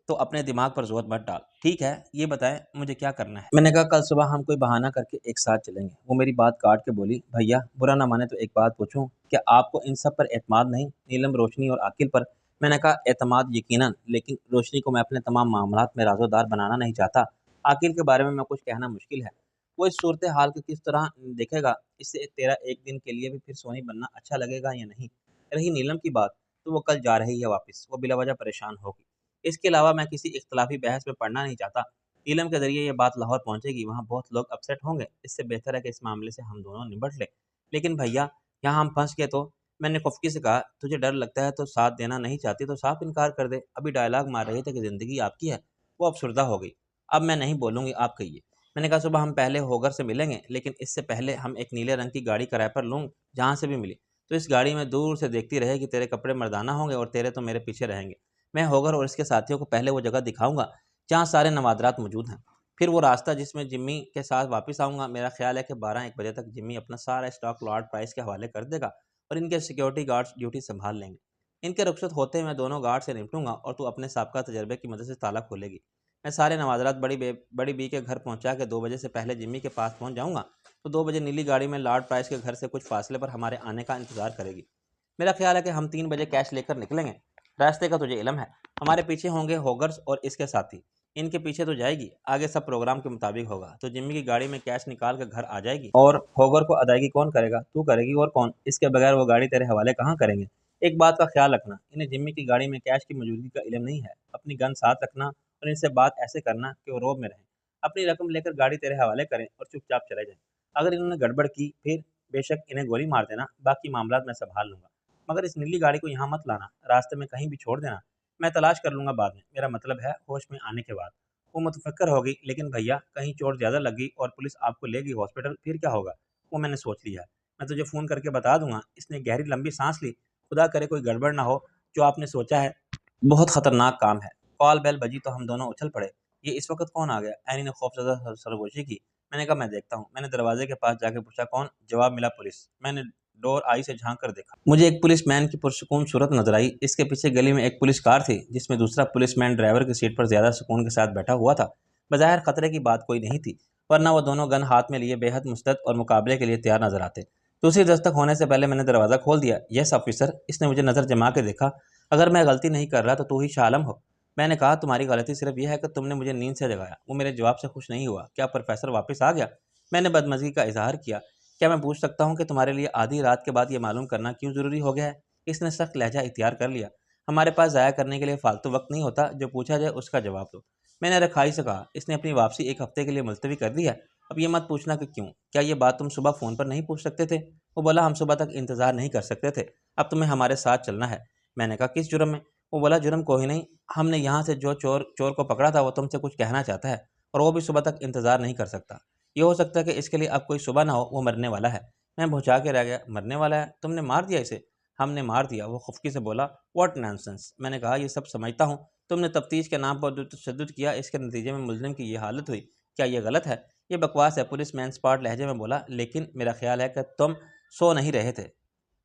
तो अपने दिमाग पर जोर मत डाल। ठीक है, ये बताएं मुझे क्या करना है। मैंने कहा, कल सुबह हम कोई बहाना करके एक साथ चलेंगे। वो मेरी बात काट के बोली, भैया बुरा ना माने तो एक बात पूछूं, क्या आपको इन सब पर एतमाद नहीं, नीलम, रोशनी और आकिल पर? मैंने कहा, एतमाद यकीनन, लेकिन रोशनी को मैं अपने तमाम मामलात में राज़ोदार बनाना नहीं चाहता। आकिल के बारे में मैं कुछ कहना मुश्किल है। वो इस सूरत हाल को किस तरह देखेगा, इससे तेरा एक दिन के लिए भी फिर सोनी बनना अच्छा लगेगा या नहीं? रही नीलम की बात, तो वो कल जा रही है वापस, वो बिला वजह परेशान होगी। इसके अलावा मैं किसी इख्तलाफी बहस में पढ़ना नहीं चाहता। नीलम के ज़रिए ये बात लाहौर पहुँचेगी, वहाँ बहुत लोग अपसेट होंगे। इससे बेहतर है कि इस मामले से हम दोनों निपट लें। लेकिन भैया, यहाँ हम फँस गए तो? मैंने खुफकी से कहा, तुझे डर लगता है तो साथ देना नहीं चाहती तो साफ इनकार कर दे। अभी डायलॉग मार रहे थे कि ज़िंदगी आपकी है, वो अफसुर्दा हो गई। अब मैं नहीं बोलूँगी, आप कहिए। मैंने कहा, सुबह हम पहले होगर से मिलेंगे, लेकिन इससे पहले हम एक नीले रंग की गाड़ी किराए पर लूँ, जहाँ से भी मिली। तो इस गाड़ी में दूर से देखती रहेगी, तेरे कपड़े मर्दाना होंगे और तेरे तो मेरे पीछे रहेंगे। मैं होगर और इसके साथियों को पहले वो जगह दिखाऊंगा जहाँ सारे नवादरात मौजूद हैं। फिर वो रास्ता जिसमें जिम्मी के साथ वापस आऊँगा। मेरा ख्याल है कि 12-1 बजे तक जिम्मी अपना सारा स्टॉक लॉर्ड प्राइस के हवाले कर देगा और इनके सिक्योरिटी गार्ड्स ड्यूटी संभाल लेंगे। इनके रुखसत होते ही मैं दोनों गार्ड से निपटूंगा और तू अपने साबका तजर्बे की मदद से ताला खोलेगी। मैं सारे नवाजरात बड़ी बी के घर पहुंचा के 2 बजे से पहले जिम्मी के पास पहुंच जाऊंगा। तो 2 बजे नीली गाड़ी में लॉर्ड प्राइस के घर से कुछ फासले पर हमारे आने का इंतजार करेगी। मेरा ख्याल है कि हम 3 बजे कैश लेकर निकलेंगे। रास्ते का तुझे इलम है, हमारे पीछे होंगे होगर्स और इसके साथी। इनके पीछे तो जाएगी, आगे सब प्रोग्राम के मुताबिक होगा। तो जिम्मी की गाड़ी में कैश निकाल कर घर आ जाएगी और होगर को अदायगी कौन करेगा? तू करेगी, और कौन? इसके बगैर वो गाड़ी तेरे हवाले कहाँ करेंगे? एक बात का ख्याल रखना, इन्हें जिम्मी की गाड़ी में कैश की मौजूदगी का इल्म नहीं है। अपनी गन साथ रखना और इनसे बात ऐसे करना कि वो रोब में रहें। अपनी रकम लेकर गाड़ी तेरे हवाले करें और चुपचाप चले जाएं। अगर इन्होंने गड़बड़ की फिर बेशक इन्हें गोली मार देना, बाकी मामला मैं संभाल लूंगा। मगर इस नीली गाड़ी को यहाँ मत लाना, रास्ते में कहीं भी छोड़ देना। मैं तलाश कर लूंगा बाद में, मेरा मतलब है होश में आने के बाद। वो मुतफक्कर होगी, लेकिन भैया कहीं चोट ज़्यादा लग गई और पुलिस आपको लेगी हॉस्पिटल, फिर क्या होगा? वो मैंने सोच लिया है, मैं तुझे फ़ोन करके बता दूंगा। इसने गहरी लंबी सांस ली। खुदा करे कोई गड़बड़ ना हो, जो आपने सोचा है बहुत खतरनाक काम है। कॉल बेल बजी तो हम दोनों उछल पड़े। ये इस वक्त कौन आ गया? एनी ने खौफजदा सरगोशी की। मैंने कहा, मैं देखता हूँ। मैंने दरवाजे के पास जाके पूछा, कौन? जवाब मिला, पुलिस। मैंने डोर आई से झांक कर देखा। मुझे एक पुलिसमैन की पुरसुकून सूरत नजर आई। इसके पीछे गली में एक पुलिस कार थी, जिसमें दूसरा पुलिसमैन ड्राइवर की सीट पर ज्यादा सुकून के साथ बैठा हुआ था। बज़ाहिर खतरे की बात कोई नहीं थी, वरना वो दोनों गन हाथ में लिए बेहद मुस्तैद और मुकाबले के लिए तैयार नजर आते। दूसरी दस्तक होने से पहले मैंने दरवाज़ा खोल दिया। Yes officer. इसने मुझे नज़र जमा के देखा। अगर मैं गलती नहीं कर रहा तो तू ही शाह आलम हो। मैंने कहा, तुम्हारी गलती सिर्फ यह है कि तुमने मुझे नींद से जगाया। वो मेरे जवाब से खुश नहीं हुआ। क्या प्रोफेसर वापस आ गया? मैंने बदमज़गी का इजहार किया। क्या मैं पूछ सकता हूँ कि तुम्हारे लिए आधी रात के बाद ये मालूम करना क्यों ज़रूरी हो गया है? इसने सख्त लहजा इख्तियार कर लिया। हमारे पास ज़ाया करने के लिए फालतू वक्त नहीं होता, जो पूछा जाए उसका जवाब दो। मैंने रखाई से कहा। इसने अपनी वापसी एक हफ्ते के लिए मुलतवी कर दी है। अब ये मत पूछना कि क्यों। क्या ये बात तुम सुबह फ़ोन पर नहीं पूछ सकते थे? वो बोला, हम सुबह तक इंतज़ार नहीं कर सकते थे, अब तुम्हें हमारे साथ चलना है। मैंने कहा, किस जुर्म में? वो बोला, जुर्म कोई नहीं, हमने यहाँ से जो चोर चोर को पकड़ा था वो तुमसे कुछ कहना चाहता है, और वो भी सुबह तक इंतज़ार नहीं कर सकता। ये हो सकता है कि इसके लिए अब कोई सुबह ना हो, वो मरने वाला है। मैं भुचा के रह गया। मरने वाला है? तुमने मार दिया इसे? हमने मार दिया। वो खुफकी से बोला, व्हाट नॉनसेंस। मैंने कहा, ये सब समझता हूँ, तुमने तफ्तीश के नाम पर जो तशद्दुद किया, इसके नतीजे में मुलजिम की ये हालत हुई। क्या ये गलत है? ये बकवास है, पुलिस मैन स्पॉट लहजे में बोला। लेकिन मेरा ख्याल है कि तुम सो नहीं रहे थे।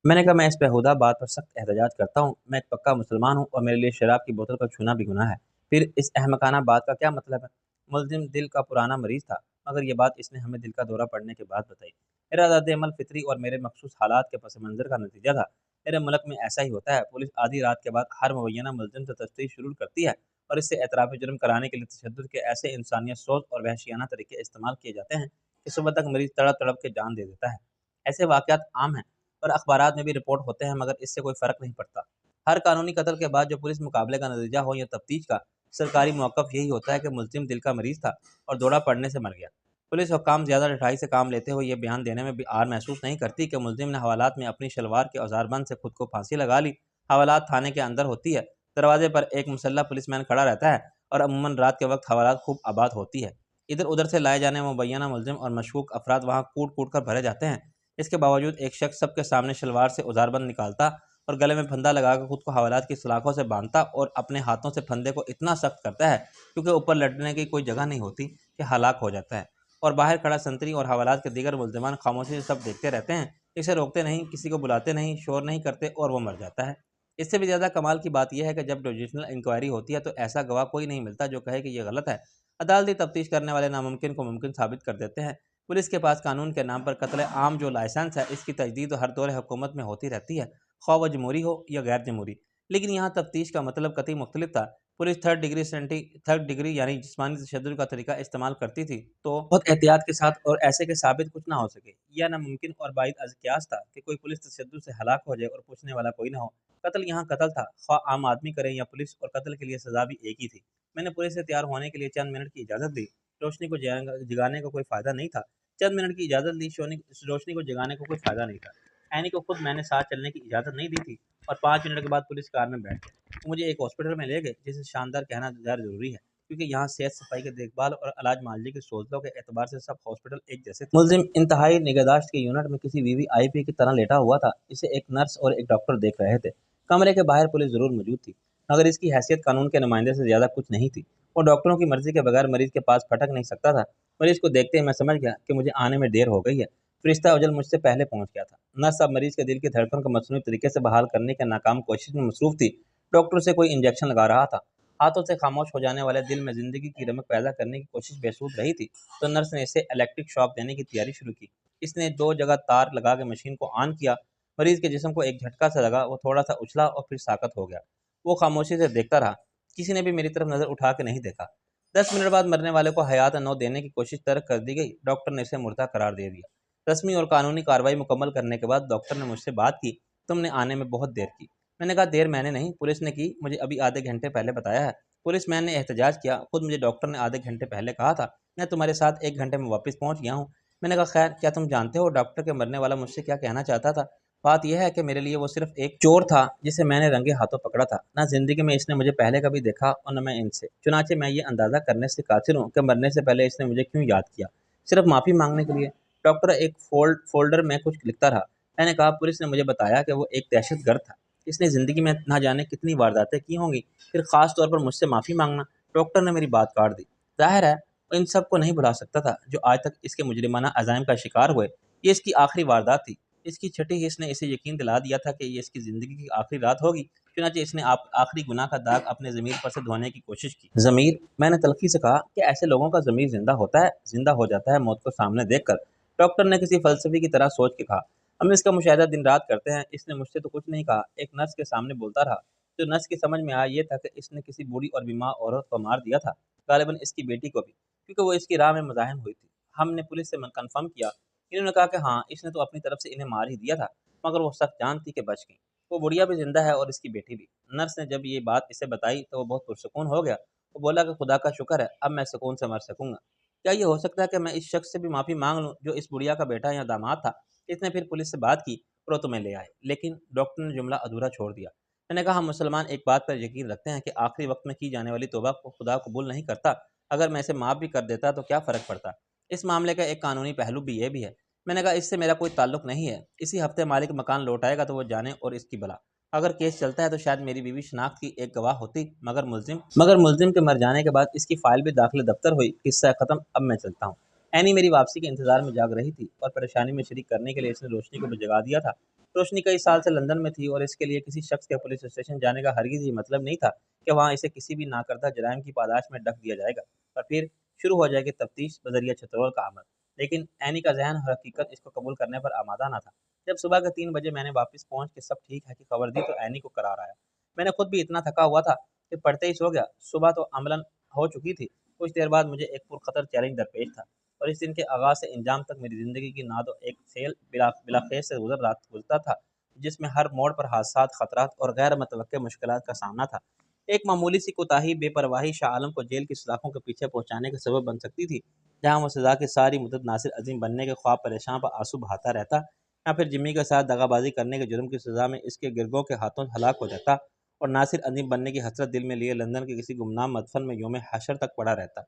मैंने कहा, मैं इस बेहुदा बात पर सख्त एहतजाज करता हूँ। मैं एक पक्का मुसलमान हूँ और मेरे लिए शराब की बोतल को छूना भी गुनाह है। फिर इस अहमकाना बात का क्या मतलब है? मुलजिम दिल का पुराना मरीज था, मगर ये बात इसने हमें दिल का दौरा पड़ने के बाद बताई। मेरा रद्द-ए-अमल फितरी और मेरे मखसूस हालात के पस मंज़र का नतीजा था। मेरे मुल्क में ऐसा ही होता है। पुलिस आधी रात के बाद हर मुबैना मुलजिम से तफ्तीश शुरू करती है और इससे एतराफ़ जुर्म कराने के लिए तशद्दुद के ऐसे इंसानियत सोज़ और वहशियाना तरीके इस्तेमाल किए जाते हैं कि सुबह तक मरीज तड़प-तड़प के जान दे देता है। ऐसे वाक़यात आम हैं और अखबारात में भी रिपोर्ट होते हैं, मगर इससे कोई फ़र्क नहीं पड़ता। हर कानूनी कत्ल के बाद जो पुलिस मुकाबले का नतीजा हो या तफ्तीश का, सरकारी मौक़िफ़ यही होता है कि मुल्ज़िम दिल का मरीज़ था और दौड़ा पड़ने से मर गया। पुलिस हुक्काम ज़्यादा ढिठाई से काम लेते हुए ये बयान देने में भी आर महसूस नहीं करती कि मुलजिम ने हवालात में अपनी शलवार के औजारबंद से खुद को फांसी लगा ली। हवालात थाने के अंदर होती है। दरवाजे पर एक मुसल्ला पुलिसमैन खड़ा रहता है और अमूमन रात के वक्त हवालात खूब आबाद होती है। इधर उधर से लाए जाने मुबैना मुलजिम और मशकूक अफराद वहाँ कूट कूट कर भरे जाते हैं। इसके बावजूद एक शख्स सबके सामने शलवार से औजारबंद निकालता और गले में फंदा लगाकर खुद को हवालात की सलाखों से बांधता और अपने हाथों से फंदे को इतना सख्त करता है क्योंकि ऊपर लटने की कोई जगह नहीं होती कि हलाक हो जाता है। और बाहर खड़ा संतरी और हवालात के दीगर मुल्ज़िमान खामोशी से सब देखते रहते हैं। इसे रोकते नहीं, किसी को बुलाते नहीं, शोर नहीं करते और वो मर जाता है। इससे भी ज़्यादा कमाल की बात यह है कि जब डिविजनल इंक्वायरी होती है तो ऐसा गवाह कोई नहीं मिलता जो कहे कि यह गलत है। अदालती तफ्तीश करने वाले नामुमकिन को मुमकिन साबित कर देते हैं। पुलिस के पास कानून के नाम पर कत्ल आम जो लाइसेंस है इसकी तजदीद हर दौर हुकूमत में होती रहती है, ख्वा वह जमहूरी हो या गैर जमहूरी। लेकिन यहाँ तफ्तीश का मतलब कतई मुख्तलिफ था। पुलिस थर्ड डिग्री यानी जिस्मानी तशद्दुद का तरीका इस्तेमाल करती थी तो बहुत एहतियात के साथ और ऐसे के साबित कुछ ना हो सके। यह नामुमकिन और बाइद अज़ क़यास था कि कोई पुलिस तशद्दुद से हलाक हो जाए और पूछने वाला कोई ना हो। कत्ल यहाँ कत्ल था, ख्वाह आम आदमी करे या पुलिस, और कत्ल के लिए सज़ा भी एक ही थी। मैंने पुलिस से तैयार होने के लिए चंद मिनट की इजाज़त दी। रोशनी को जगाने का कोई फ़ायदा नहीं था। चंद मिनट की इजाज़त ली, रोशनी को जगाने का कोई फ़ायदा नहीं था। ऐनी को खुद मैंने साथ चलने की इजाज़त नहीं दी थी और 5 मिनट के बाद पुलिस कार में बैठ गए। वो मुझे एक हॉस्पिटल में ले गए जिसे शानदार कहना गैर ज़रूरी है क्योंकि यहाँ सेहत सफाई के देखभाल और इलाज मालजी की सहूलतों के एतबार से सब हॉस्पिटल एक जैसे थे। मुलजिम इंतहाई निगहदाश्त के यूनिट में किसी वीवीआईपी की तरह लेटा हुआ था। इसे एक नर्स और एक डॉक्टर देख रहे थे। कमरे के बाहर पुलिस ज़रूर मौजूद थी मगर इसकी हैसियत कानून के नुमाइंदे से ज़्यादा कुछ नहीं थी। वो डॉक्टरों की मर्जी के बगैर मरीज के पास फटक नहीं सकता था। मरीज को देखते ही मैं समझ गया कि मुझे आने में देर हो गई है। फरिश्ता अजल मुझसे पहले पहुंच गया था। नर्स अब मरीज के दिल की धड़कन को मसनूई तरीके से बहाल करने के नाकाम कोशिश में मसरूफ थी। डॉक्टर से कोई इंजेक्शन लगा रहा था। हाथों से खामोश हो जाने वाले दिल में जिंदगी की रमक पैदा करने की कोशिश बेसुध रही थी तो नर्स ने इसे इलेक्ट्रिक शॉक देने की तैयारी शुरू की। इसने 2 जगह तार लगा के मशीन को ऑन किया। मरीज के जिस्म को एक झटका सा लगा, वो थोड़ा सा उछला और फिर साकत हो गया। वो खामोशी से देखता रहा। किसी ने भी मेरी तरफ नजर उठा के नहीं देखा। 10 मिनट बाद मरने वाले को हयात नौ देने की कोशिश तर्क कर दी गई। डॉक्टर ने इसे मुर्दा करार दे दिया। रस्मी और कानूनी कार्रवाई मुकम्मल करने के बाद डॉक्टर ने मुझसे बात की, तुमने आने में बहुत देर की। मैंने कहा, देर मैंने नहीं, पुलिस ने की, मुझे अभी आधे घंटे पहले बताया है। पुलिसमैन ने एहतजाज किया, खुद मुझे डॉक्टर ने आधे घंटे पहले कहा था। मैं तुम्हारे साथ 1 घंटे में वापस पहुंच गया हूँ। मैंने कहा, खैर, क्या तुम जानते हो डॉक्टर के मरने वाला मुझसे क्या कहना चाहता था? बात यह है कि मेरे लिए वो सिर्फ एक चोर था जिसे मैंने रंगे हाथों पकड़ा था। ना जिंदगी में इसने मुझे पहले कभी देखा और न मैं इनसे। चुनाचे मैं ये अंदाजा करने से कासिर हूँ कि मरने से पहले इसने मुझे क्यों याद किया। सिर्फ माफी मांगने के लिए। डॉक्टर एक फोल्डर में कुछ लिखता रहा। मैंने कहा, पुलिस ने मुझे बताया कि वो एक दहशतगर्द था। इसने ज़िंदगी में ना जाने कितनी वारदातें की होंगी, फिर ख़ास तौर पर मुझसे माफ़ी मांगना। डॉक्टर ने मेरी बात काट दी। ज़ाहिर है वो इन सब को नहीं भुला सकता था जो आज तक इसके मुजरिमाना अज़ाइम का शिकार हुए। ये इसकी आखिरी वारदात थी। इसकी छठी हिस्स ने इसे यकीन दिला दिया था कि ये इसकी ज़िंदगी की आखिरी रात होगी। चुनांचे इसने आखिरी गुनाह का दाग अपने ज़मीर पर से धोने की कोशिश की। ज़मीर? मैंने तल्खी से कहा कि ऐसे लोगों का ज़मीर ज़िंदा होता है, ज़िंदा हो जाता है मौत को सामने देखकर। डॉक्टर ने किसी फ़लसफ़ी की तरह सोच के कहा, हम इसका मुशाहिदा दिन रात करते हैं। इसने मुझसे तो कुछ नहीं कहा। एक नर्स के सामने बोलता रहा। जो नर्स की समझ में आया ये था कि इसने किसी बूढ़ी और बीमार औरत को मार दिया था, गालिबन इसकी बेटी को भी, क्योंकि वो इसकी राह में मज़ाहिम हुई थी। हमने पुलिस से कंफर्म किया। इन्होंने कहा कि हाँ, इसने तो अपनी तरफ से इन्हें मार ही दिया था, मगर वो सख्त जान थी कि बच गई। वो बुढ़िया भी जिंदा है और इसकी बेटी भी। नर्स ने जब ये बात इसे बताई तो वो बहुत पुरसुकून हो गया। वो बोला कि खुदा का शुक्र है, अब मैं सुकून से मर सकूंगा। क्या ये हो सकता है कि मैं इस शख्स से भी माफ़ी मांग लूँ जो इस बुढ़िया का बेटा या दामाद था? इसने फिर पुलिस से बात की और वो तुम्हें ले आए। लेकिन डॉक्टर ने जुमला अधूरा छोड़ दिया। मैंने कहा, हम मुसलमान एक बात पर यकीन रखते हैं कि आखिरी वक्त में की जाने वाली तौबा को खुदा कबूल नहीं करता। अगर मैं इसे माफ़ भी कर देता तो क्या फ़र्क पड़ता? इस मामले का एक कानूनी पहलू भी ये भी है। मैंने कहा, इससे मेरा कोई ताल्लुक नहीं है। इसी हफ्ते मालिक मकान लौट आएगा तो वो जाने और इसकी भला। अगर केस चलता है तो शायद मेरी बीवी शनाख्त की एक गवाह होती, मगर मुलजिम के मर जाने के बाद इसकी फाइल भी दाखिल दफ्तर हुई। किस्सा खत्म, अब मैं चलता हूँ। एनी मेरी वापसी के इंतजार में जाग रही थी और परेशानी में शरीक करने के लिए इसने रोशनी को भी जगा दिया था। रोशनी कई साल से लंदन में थी और इसके लिए किसी शख्स के पुलिस स्टेशन जाने का हरगिज ही मतलब नहीं था कि वहाँ इसे किसी भी नाकर्दा जराइम की पादाश में ढक दिया जाएगा और फिर शुरू हो जाएगी तफ्तीश बजरिया छतरोल का अमल। लेकिन एनी का जहन और हकीकत इसको कबूल करने पर आमादा ना था। जब सुबह के 3 बजे मैंने वापस पहुंच के सब ठीक है की खबर दी तो एनी को करार आया। मैंने खुद भी इतना थका हुआ था कि पढ़ते ही सो गया। सुबह तो अमलन हो चुकी थी। कुछ देर बाद मुझे एक पुरखतर चैलेंज दरपेश था और इस दिन के आगाज़ से इंजाम तक मेरी ज़िंदगी की नादो एक सेल बिलाखेर से गुजरता था, जिसमें हर मोड़ पर हादसात, खतरात और गैर मुतवक्के मुश्किलात का सामना था। एक मामूली सी कोताही बेपरवाही शाह आलम को जेल की सलाखों के पीछे पहुंचाने का सबब बन सकती थी, जहां वो सजा की सारी मुद्दत नासिर अजीम बनने के ख्वाब परेशान पर आंसू बहाता रहता, या फिर जिम्मी के साथ दगाबाजी करने के जुर्म की सजा में इसके गिरगों के हाथों हलाक हो जाता और नासिर अजीम बनने की हसरत दिल में लिए लंदन के किसी गुमनाम मदफन में योम हशर तक पड़ा रहता।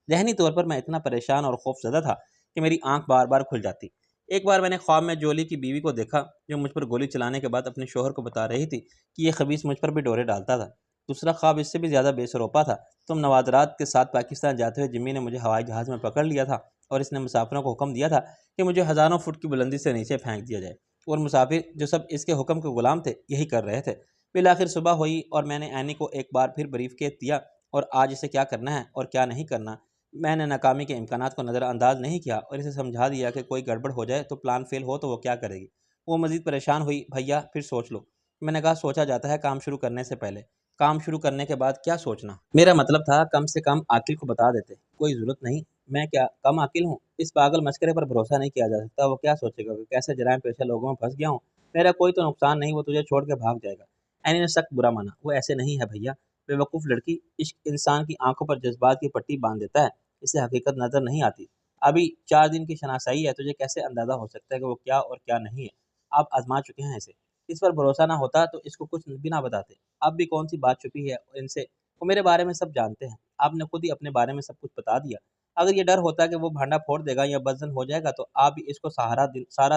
ज़हनी तौर पर मैं इतना परेशान और खौफज़दा था कि मेरी आंख बार बार खुल जाती। एक बार मैंने ख्वाब में जोली की बीवी को देखा, जो मुझ पर गोली चलाने के बाद अपने शोहर को बता रही थी कि यह खबीस मुझ पर भी डोरे डालता था। दूसरा ख्वाब इससे भी ज़्यादा बेसरोपा था। तुम नवादरात के साथ पाकिस्तान जाते हुए जिम्मी ने मुझे हवाई जहाज़ में पकड़ लिया था और इसने मुसाफिरों को हुक्म दिया था कि मुझे हज़ारों फुट की बुलंदी से नीचे फेंक दिया जाए, और मुसाफिर जो सब इसके हुक्म के गुलाम थे यही कर रहे थे। फिर आखिर सुबह हुई और मैंने एनी को एक बार फिर ब्रीफ केस दिया और आज इसे क्या करना है और क्या नहीं करना। मैंने नाकामी के इम्कानात को नज़रअंदाज नहीं किया और इसे समझा दिया कि कोई गड़बड़ हो जाए तो प्लान फेल हो तो वो क्या करेगी। वो मज़ीद परेशान हुई, भैया फिर सोच लो। मैंने कहा, सोचा जाता है काम शुरू करने से पहले, काम शुरू करने के बाद क्या सोचना। मेरा मतलब था कम से कम आकिल को बता देते, कोई ज़रूरत नहीं। मैं क्या कम आकिल हूँ? इस पागल मशकरे पर भरोसा नहीं किया जा सकता। वो क्या सोचेगा कि कैसे जराइम पेशा लोगों में फंस गया हूँ। मेरा कोई तो नुकसान नहीं, वो तुझे छोड़ के भाग जाएगा। एनी ने सख्त बुरा माना, वो ऐसे नहीं है भैया। बेवकूफ़ लड़की, इश्क इंसान की आंखों पर जज्बात की पट्टी बांध देता है, इसे हकीकत नज़र नहीं आती। अभी 4 दिन की शनासाई है, तुझे कैसे अंदाज़ा हो सकता है कि वो क्या और क्या नहीं है। आप आजमा चुके हैं इसे। इस पर भरोसा ना होता तो इसको कुछ भी ना बताते। अब भी कौन सी बात छुपी है इनसे, वो मेरे बारे में सब जानते हैं। आपने खुद ही अपने बारे में सब कुछ बता दिया। अगर ये डर होता कि वो भांडा फोड़ देगा या बदजन हो जाएगा तो आप भी इसको सारा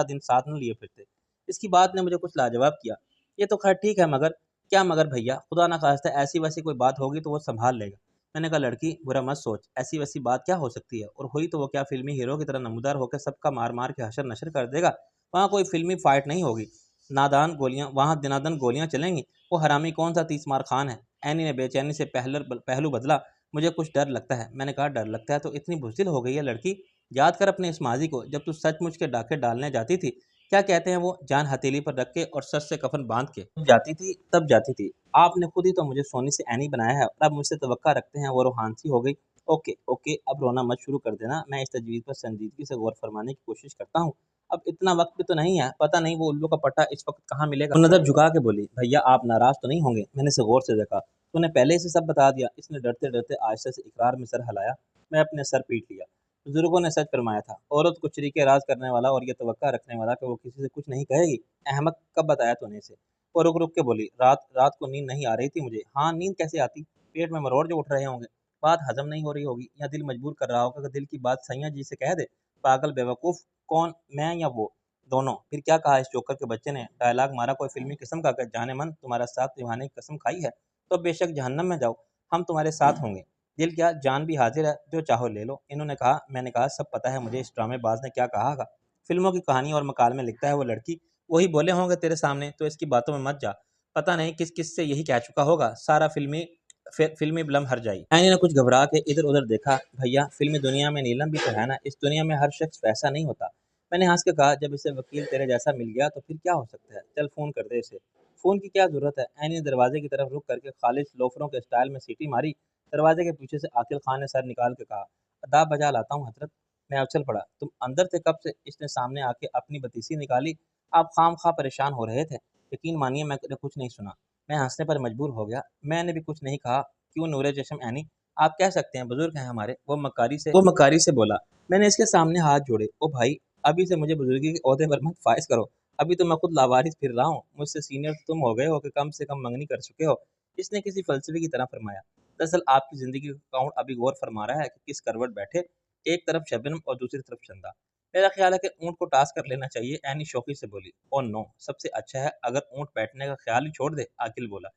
दिन साथ न लिए फिरते। इसकी बात ने मुझे कुछ लाजवाब किया। ये तो खैर ठीक है, मगर क्या मगर भैया, खुदा ना खास्ता ऐसी वैसी कोई बात होगी तो वो संभाल लेगा। मैंने कहा, लड़की बुरा मत सोच, ऐसी वैसी बात क्या हो सकती है, और हुई तो वो क्या फिल्मी हीरो की तरह नमूदार होकर सबका मार मार के हशर नशर कर देगा। वहाँ कोई फिल्मी फाइट नहीं होगी, नादान गोलियां वहाँ दिनादन गोलियां चलेंगी। वो हरामी कौन सा 30 मार खान है। एनी ने बेचैनी से पहलू बदला। मुझे कुछ डर लगता है। मैंने कहा, डर लगता है तो इतनी बुज़दिल हो गई है लड़की। याद कर अपने इस माजी को, जब तू सचमुच के डाके डालने जाती थी। क्या कहते हैं वो, जान हथेली पर रख के और सच से कफन बांध के जाती थी, तब जाती थी। आपने खुद ही तो मुझे सोनी से एनी बनाया है और अब मुझसे तवक्का रखते हैं वो रोहानसी हो गई। ओके ओके, अब रोना मत शुरू कर देना। मैं इस तजवीज़ पर संजीदगी से गौर फरमाने की कोशिश करता हूँ। अब इतना वक्त भी तो नहीं है, पता नहीं वो उल्लू का पट्टा इस वक्त कहाँ मिलेगा। वो नज़र झुका के बोली, भैया आप नाराज तो नहीं होंगे। मैंने इसे गौर से देखा। तूने पहले इसे सब बता दिया। इसने डरते डरते आहिस्ता से इकरार में सर हिलाया। मैं अपने सर पीट लिया। बुजुर्गों ने सच फरमाया था, औरत को चरीके राज करने वाला और ये तवक्का रखने वाला कि वो किसी से कुछ नहीं कहेगी। अहमक, कब बताया तूने इसे। वो रुक रुक के बोली, रात रात को नींद नहीं आ रही थी मुझे। हाँ, नींद कैसे आती, पेट में मरोड़ जो उठ रहे होंगे। बात हजम नहीं हो रही होगी या दिल मजबूर कर रहा होगा कि दिल की बात सैया जी से कह दे। पागल बेवकूफ़, कौन, मैं या वो? दोनों। फिर क्या कहा इस जोकर के बच्चे ने, डायलॉग मारा कोई फिल्मी किस्म का, जाने मन तुम्हारा साथ निभाने की कसम खाई है तो बेशक जहन्नम में जाओ, हम तुम्हारे साथ होंगे। दिल क्या, जान भी हाजिर है, जो चाहो ले लो। इन्होंने कहा। मैंने कहा, सब पता है मुझे इस ड्रामेबाज ने क्या कहा था। फिल्मों की कहानी और मकाल में लिखता है वो लड़की, वही बोले होंगे तेरे सामने, तो इसकी बातों में मत जा। पता नहीं किस किस से यही कह चुका होगा। सारा फिल्मी बिलम हर जाई। मैंने कुछ घबरा के इधर उधर देखा। भैया, फिल्मी दुनिया में नीलम भी तो है ना, इस दुनिया में हर शख्स वैसा नहीं होता। मैंने हंस के कहा, जब इसे वकील तेरे जैसा मिल गया तो फिर क्या हो सकता है। चल फोन कर दे इसे। फोन की क्या जरूरत है। ऐनी ने दरवाजे की तरफ रुक करके खालिश लोफरों के स्टाइल में सीटी मारी। दरवाजे के पीछे से आकिल खान ने सर निकाल के कहा, अदा बजा लाता हूँ हजरत। मैं उछल पड़ा। तुम अंदर थे कब से। इसने सामने आके अपनी बतीसी निकाली। आप खाम खा परेशान हो रहे थे। यकीन मानिए मैंने कुछ नहीं सुना। मैं हंसने पर मजबूर हो गया। मैंने भी कुछ नहीं कहा। क्यों नूरे चश्म ऐनी, आप कह सकते हैं, बुजुर्ग हैं हमारे। वो मकारी से बोला। मैंने इसके सामने हाथ जोड़े। ओ भाई, अभी से मुझे बुजुर्गी के ओहदे पर मत फाइज करो। अभी तो मैं खुद लावारिस फिर रहा हूँ। मुझसे सीनियर तो तुम हो गए हो कि कम से कम मंगनी कर चुके हो। इसने किसी फलसफे की तरह फरमाया। दरअसल आपकी ज़िंदगी का अकाउंट अभी गौर फरमा रहा है कि किस करवट बैठे, एक तरफ शबनम और दूसरी तरफ चंदा। मेरा ख्याल है कि ऊँट को टास्क कर लेना चाहिए। ऐनी शौकी से बोली। ओह नो, सबसे अच्छा है अगर ऊँट बैठने का ख्याल ही छोड़ दे, आकिल बोला।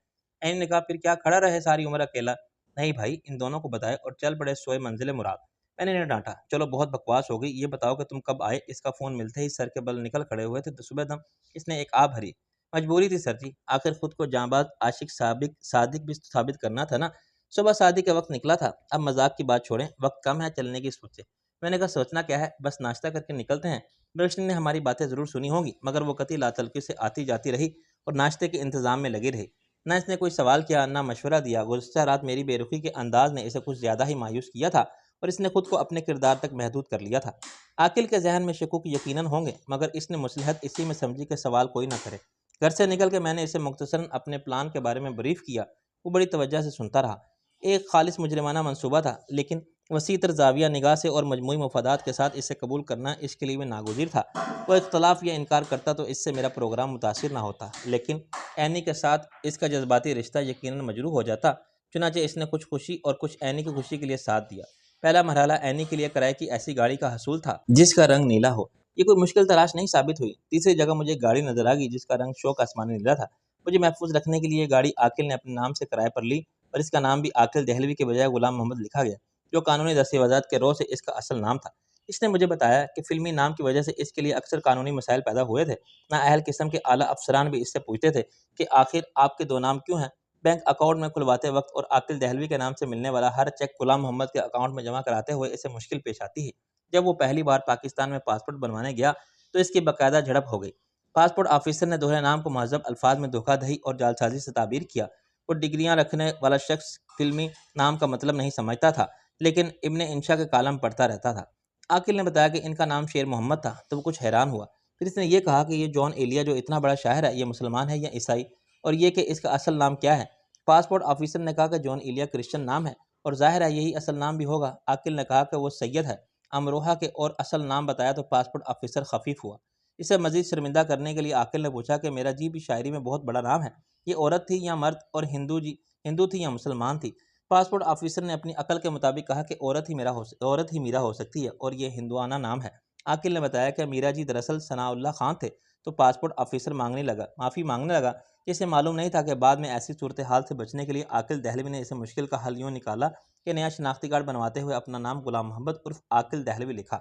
ऐनी ने कहा, फिर क्या खड़ा रहे सारी उम्र अकेला। नहीं भाई, इन दोनों को बताए और चल पड़े सोए मंजिल मुराद। मैंने इन्हें डांटा। चलो बहुत बकवास हो गई, ये बताओ कि तुम कब आए। इसका फ़ोन मिलते ही सर के बल निकल खड़े हुए थे तो सुबह दम इसने एक आ भरी। मजबूरी थी सर जी, आखिर खुद को जांबाज आशिक सादिक भी साबित करना था ना। सुबह शादी का वक्त निकला था। अब मजाक की बात छोड़ें, वक्त कम है, चलने की सोचे। मैंने कहा, सोचना क्या है, बस नाश्ता करके निकलते हैं। रोशनी ने हमारी बातें ज़रूर सुनी होगी, मगर वो कतई लातल्की से आती जाती रही और नाश्ते के इंतजाम में लगी रही। ना इसने कोई सवाल किया, ना मशवरा दिया। गुज़श्ता रात मेरी बेरुखी के अंदाज ने इसे कुछ ज़्यादा ही मायूस किया था और इसने खुद को अपने किरदार तक महदूद कर लिया था। आकिल के जहन में शकूक यकीनन होंगे, मगर इसने मुसलहत इसी में समझी कि सवाल कोई ना करे। घर से निकल के मैंने इसे मुख्तसरन अपने प्लान के बारे में ब्रीफ किया वो बड़ी तवज्जो से सुनता रहा। एक खालिस मुजरिमाना मंसूबा था, लेकिन वसी तर ज़ाविया निगाह से और मजमूई मफादात के साथ इसे कबूल करना इसके लिए भी नागुज़ीर था। वो इख्तलाफ या इनकार करता तो इससे मेरा प्रोग्राम मुतासिर ना होता, लेकिन एनी के साथ इसका जज्बाती रिश्ता यकीनन मजरूह हो जाता। चुनांचे इसने कुछ खुशी और कुछ एनी की खुशी के लिए साथ दिया। पहला मरहला एनी के लिए किराए की ऐसी गाड़ी का हसूल था जिसका रंग नीला हो। ये कोई मुश्किल तलाश नहीं साबित हुई। तीसरी जगह मुझे एक गाड़ी नजर आ गई जिसका रंग शोक आसमानी नीला था। मुझे महफूज रखने के लिए ये गाड़ी आकिल ने अपने नाम से किराए पर ली और इसका नाम भी आकिल दहलवी के बजाय गुलाम मोहम्मद लिखा गया, जो कानूनी दस्तावेजात के रो से इसका असल नाम था। इसने मुझे बताया कि फिल्मी नाम की वजह से इसके लिए अक्सर कानूनी मसाइल पैदा हुए थे। नाअहल किस्म के आला अफसरान भी इससे पूछते थे कि आखिर आपके दो नाम क्यों हैं। बैंक अकाउंट में खुलवाते वक्त और आकिल दहलवी के नाम से मिलने वाला हर चेक गुलाम मोहम्मद के अकाउंट में जमा कराते हुए इसे मुश्किल पेश आती है। जब वो पहली बार पाकिस्तान में पासपोर्ट बनवाने गया तो इसकी बाकायदा झड़प हो गई। पासपोर्ट ऑफिसर ने दोहरे नाम को महजब अल्फाज में धोखाधड़ी और जालसाजी से ताबीर किया। वो डिग्रियां रखने वाला शख्स फिल्मी नाम का मतलब नहीं समझता था, लेकिन इब्ने इंशा के कालम पढ़ता रहता था। आकिल ने बताया कि इनका नाम शेर मोहम्मद था, तो वो कुछ हैरान हुआ। फिर इसने ये कहा कि ये जॉन एलिया जो इतना बड़ा शायर है, ये मुसलमान है या ईसाई, और ये कि इसका असल नाम क्या है। पासपोर्ट ऑफिसर ने कहा कि जॉन एलिया क्रिश्चियन नाम है और जाहिर है यही असल नाम भी होगा। आकिल ने कहा कि वो सैयद है, अमरोहा के, और असल नाम बताया तो पासपोर्ट ऑफिसर खफीफ हुआ। इसे मजीद शर्मिंदा करने के लिए आकिल ने पूछा कि मेरा जी भी शायरी में बहुत बड़ा नाम है, ये औरत थी या मर्द, और हिंदू थी या मुसलमान थी। पासपोर्ट ऑफिसर ने अपनी अकल के मुताबिक कहा कि औरत ही मीरा हो सकती है और ये हिंदुआना नाम है। आकिल ने बताया कि मीरा जी दरअसल सनाउल्लाह खान थे। तो पासपोर्ट ऑफिसर माफ़ी मांगने लगा। इसे मालूम नहीं था कि बाद में ऐसी सूरत हाल से बचने के लिए आकिल दहलवी ने इसे मुश्किल का हल यूँ निकाला कि नया शनाख्ती कार्ड बनवाते हुए अपना नाम गुलाम मोहम्मद उर्फ आकिल दहलवी लिखा।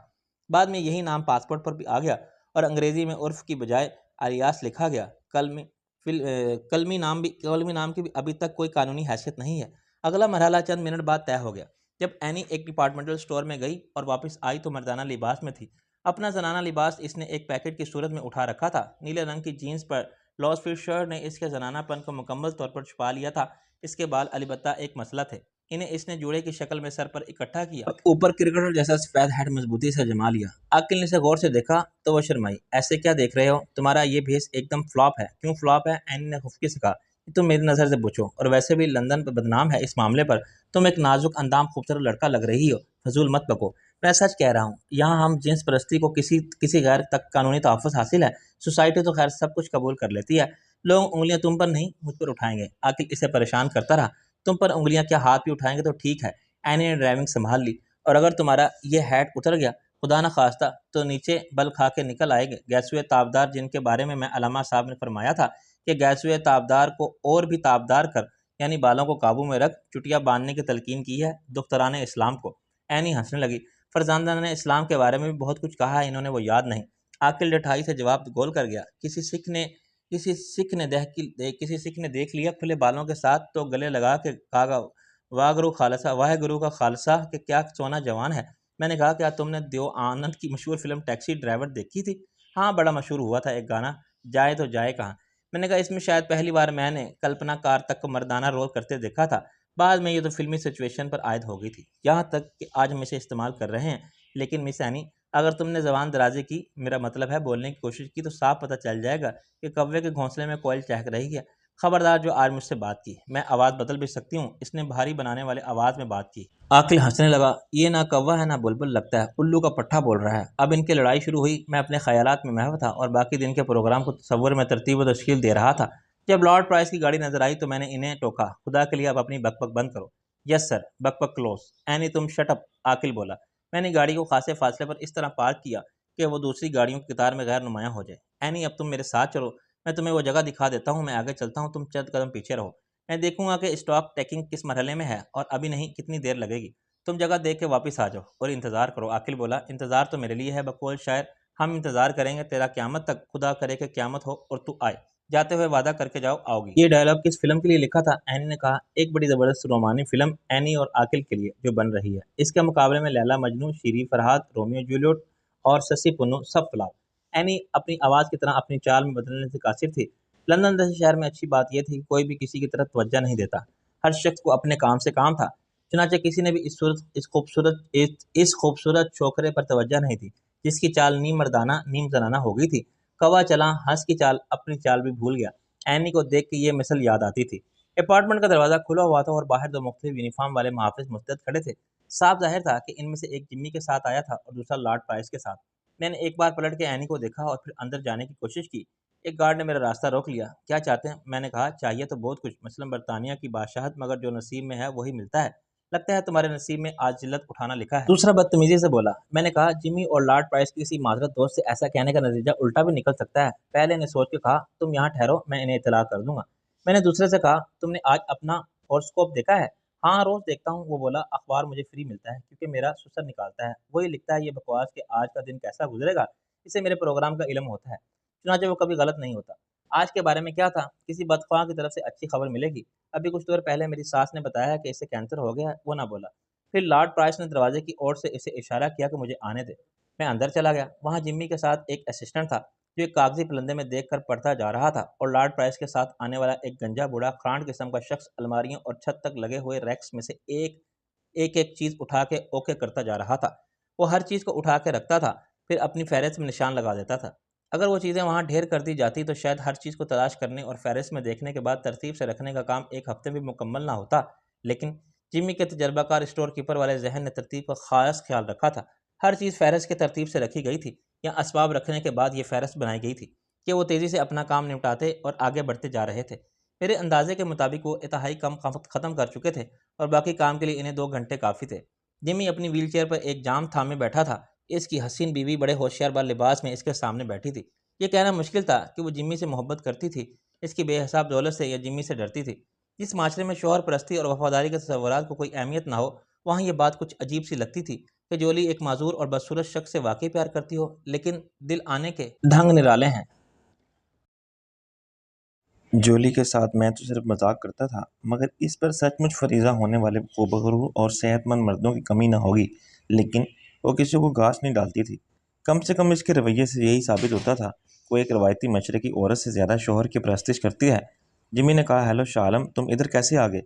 बाद में यही नाम पासपोर्ट पर भी आ गया और अंग्रेज़ी में उर्फ की बजाय अलियास लिखा गया। कलमी नाम की भी अभी तक कोई कानूनी हैसियत नहीं है। अगला मरहला चंद मिनट बाद तय हो गया। जब एनी एक डिपार्टमेंटल स्टोर में गई और वापस आई तो मर्दाना लिबास में थी। अपना जनाना लिबास इसने एक पैकेट की सूरत में उठा रखा था। नीले रंग की जीन्स पर लॉस फिट शर्ट ने इसके जनानापन को मुकम्मल तौर पर छुपा लिया था। इसके बाल अलबत्ता एक मसला थे। इन्हें इसने जूड़े की शक्ल में सर पर इकट्ठा किया और ऊपर क्रिकेटर जैसा सफेद हेड मजबूती से जमा लिया। आकिल ने इसे गौर से देखा तो वह शर्माई। ऐसे क्या देख रहे हो, तुम्हारा ये भेस एकदम फ्लॉप है। क्यों फ्लॉप है, एनी ने खुफकी से कहा। तुम मेरी नज़र से पूछो, और वैसे भी लंदन पर बदनाम है इस मामले पर। तुम एक नाजुक अंदाम खूबसूरत लड़का लग रही हो, फजूल मत बको। मैं सच कह रहा हूँ, यहाँ हम जिन्स परस्ती को किसी किसी गैर तक कानूनी तहफ़्फ़ुज़ हासिल है। सोसाइटी तो खैर सब कुछ कबूल कर लेती है। लोग उंगलियां तुम पर नहीं मुझ पर उठाएंगे। आकिल इसे परेशान करता रहा। तुम पर उंगलियां क्या, हाथ भी उठाएंगे तो ठीक है। एनी ने ड्राइविंग संभाल ली। और अगर तुम्हारा ये हैट उतर गया, खुदा न खास्ता, तो नीचे बल खा के निकल आएंगे। गैसुए ताबदार, जिनके बारे में मैं अलामा साहब ने फरमाया था कि गैसुए ताबदार को और भी ताबदार कर, यानी बालों को काबू में रख, चुटिया बांधने की तलकीन की है दुख्तरान इस्लाम को। एनी हंसने लगी। फरजाना ने इस्लाम के बारे में भी बहुत कुछ कहा है, इन्होंने वो याद नहीं। आकिल डठाई से जवाब गोल कर गया। किसी सिख ने देख लिया खुले बालों के साथ तो गले लगा के कहा, वाह गुरु का खालसा कि क्या सोना जवान है। मैंने कहा, क्या तुमने देव आनंद की मशहूर फिल्म टैक्सी ड्राइवर देखी थी? हाँ, बड़ा मशहूर हुआ था एक गाना, जाए तो जाए कहाँ। मैंने कहा, इसमें शायद पहली बार मैंने कल्पना कार तक को मर्दाना रोल करते देखा था। बाद में ये तो फिल्मी सिचुएशन पर आयद हो गई थी, यहाँ तक कि आज हम इसे इस्तेमाल कर रहे हैं। लेकिन मिस एनी, अगर तुमने जबान दराजी की, मेरा मतलब है बोलने की कोशिश की, तो साफ पता चल जाएगा कि कौवे के घोंसले में कोयल चहक रही है। खबरदार जो आज मुझसे बात की। मैं आवाज़ बदल भी सकती हूँ। इसने भारी बनाने वाले आवाज़ में बात की। आकिल हंसने लगा। ये ना कौवा है ना बुलबुल, लगता है उल्लू का पट्ठा बोल रहा है। अब इनकी लड़ाई शुरू हुई। मैं अपने ख्यालात में महव था और बाकी दिन के प्रोग्राम को तसव्वुर में तरतीब व तश्कील दे रहा था। जब लॉर्ड प्राइस की गाड़ी नजर आई तो मैंने इन्हें टोका, खुदा के लिए अब अपनी बकबक बंद करो। यस सर, बकबक क्लोज। एनी तुम शट अप, आकिल बोला। मैंने गाड़ी को खासे फासले पर इस तरह पार्क किया कि वो दूसरी गाड़ियों की कतार में गैर नुमायां हो जाए। एनी, अब तुम मेरे साथ चलो, मैं तुम्हें वो जगह दिखा देता हूँ। मैं आगे चलता हूँ, तुम चंद कदम पीछे रहो। मैं देखूंगा कि स्टॉक टेकिंग किस मरहले में है और अभी नहीं कितनी देर लगेगी। तुम जगह देख के वापस आ जाओ और इंतज़ार करो। आकिल बोला, इंतज़ार तो मेरे लिए है बकौल शायर। हम इंतज़ार करेंगे तेरा क़यामत तक। खुदा करे कि क़यामत हो और तू आए। जाते हुए वादा करके जाओ आओगी। ये डायलॉग किस फिल्म के लिए लिखा था? एनी ने कहा, एक बड़ी ज़बरदस्त रोमानी फिल्म एनी और आकिल के लिए जो बन रही है। इसके मुकाबले में लैला मजनू, शीरी फरहाद, रोमियो जूलियट और ससी पुन्नू सब फ्लॉप। एनी अपनी आवाज़ की तरह अपनी चाल में बदलने से कासिर थी। लंदन जैसे शहर में अच्छी बात यह थी कि कोई भी किसी की तरफ तवज्जो नहीं देता। हर शख्स को अपने काम से काम था। चुनांचे किसी ने भी इस खूबसूरत छोकरे पर तवज्जो नहीं थी, जिसकी चाल नीम मर्दाना नीम जनाना हो गई थी। कौवा चला हंस की चाल अपनी चाल भी भूल गया। एनी को देख के ये मिसल याद आती थी। अपार्टमेंट का दरवाज़ा खुला हुआ था और बाहर दो मुख्तलिफ यूनिफॉर्म वाले मुहाफ़िज़ मुस्तैद खड़े थे। साफ ज़ाहिर था कि इनमें से एक जिम्मी के साथ आया था और दूसरा लॉर्ड प्राइस के साथ। मैंने एक बार पलट के एनी को देखा और फिर अंदर जाने की कोशिश की। एक गार्ड ने मेरा रास्ता रोक लिया। क्या चाहते हैं? मैंने कहा, चाहिए तो बहुत कुछ, मसलन बरतानिया की बादशाहत, मगर जो नसीब में है वही मिलता है। लगता है तुम्हारे नसीब में आज जिल्लत उठाना लिखा है। दूसरा बदतमीजी से बोला। मैंने कहा, जिमी और लॉर्ड प्राइस की किसी माजरत दोस्त से ऐसा कहने का नतीजा उल्टा भी निकल सकता है। पहले ने सोच के कहा, तुम यहाँ ठहरो, मैं इन्हें इतला कर दूंगा। मैंने दूसरे से कहा, तुमने आज अपना हॉरोस्कोप देखा है? हाँ, रोज देखता हूँ, वो बोला। अखबार मुझे फ्री मिलता है क्योंकि मेरा सुसर निकालता है, वही लिखता है ये बकवास कि आज का दिन कैसा गुजरेगा। इससे मेरे प्रोग्राम का इल्म होता है, चुनाचे वो कभी गलत नहीं होता। आज के बारे में क्या था? किसी बदख्वाह की तरफ से अच्छी खबर मिलेगी। अभी कुछ देर पहले मेरी सास ने बताया कि इसे कैंसर हो गया है, वो ना बोला। फिर लॉर्ड प्राइस ने दरवाजे की ओर से इसे इशारा किया कि मुझे आने दे। मैं अंदर चला गया। वहाँ जिम्मी के साथ एक असिस्टेंट था जो एक कागजी पलंदे में देखकर पढ़ता जा रहा था, और लॉर्ड प्राइस के साथ आने वाला एक गंजा बूढ़ा क्रांट किस्म का शख्स अलमारियों और छत तक लगे हुए रैक्स में से एक एक एक चीज़ उठा के ओके करता जा रहा था। वो हर चीज़ को उठा के रखता था, फिर अपनी फ़हरिस्त में निशान लगा देता था। अगर वो चीज़ें वहाँ ढेर कर दी जाती तो शायद हर चीज़ को तलाश करने और फ़हरिस्त में देखने के बाद तरतीब से रखने का काम एक हफ्ते में मुकम्मल ना होता। लेकिन जिम्मी के तजर्बाकार स्टोर कीपर वाले जहन ने तरतीब का ख़ास ख्याल रखा था। हर चीज़ फ़हरिस्त की तरतीब से रखी गई थी, या असबाब रखने के बाद ये फ़हरिस्त बनाई गई थी कि वो तेज़ी से अपना काम निपटाते और आगे बढ़ते जा रहे थे। मेरे अंदाजे के मुताबिक वो इंतहाई कम ख़त्म कर चुके थे और बाकी काम के लिए इन्हें 2 घंटे काफ़ी थे। जिमी अपनी व्हीलचेयर पर एक जाम थामे बैठा था। इसकी हसीन बीवी बड़े होशियार बार लिबास में इसके सामने बैठी थी। ये कहना मुश्किल था कि वो जिम्मी से मोहब्बत करती थी, इसकी बेहिसाब दौलत से, या जिम्मी से डरती थी। जिस माशरे में शौहर परस्ती और वफादारी के तस्वुरात को कोई अहमियत ना हो, वहाँ ये बात कुछ अजीब सी लगती थी कि जोली एक माजूर और बदसूरत शख्स से वाकई प्यार करती हो, लेकिन दिल आने के ढंग निराले हैं। जोली के साथ मैं तो सिर्फ मजाक करता था, मगर इस पर सचमुच फरीज़ा होने वाले खूबरू और सेहतमंद मर्दों की कमी ना होगी। लेकिन वो किसी को घास नहीं डालती थी। कम से कम इसके रवैये से यही साबित होता था, कोई एक रवायती मशरक़ी औरत से ज़्यादा शोहर की परस्तिश करती है। जिमी ने कहा, हेलो शालम, तुम इधर कैसे आ गए?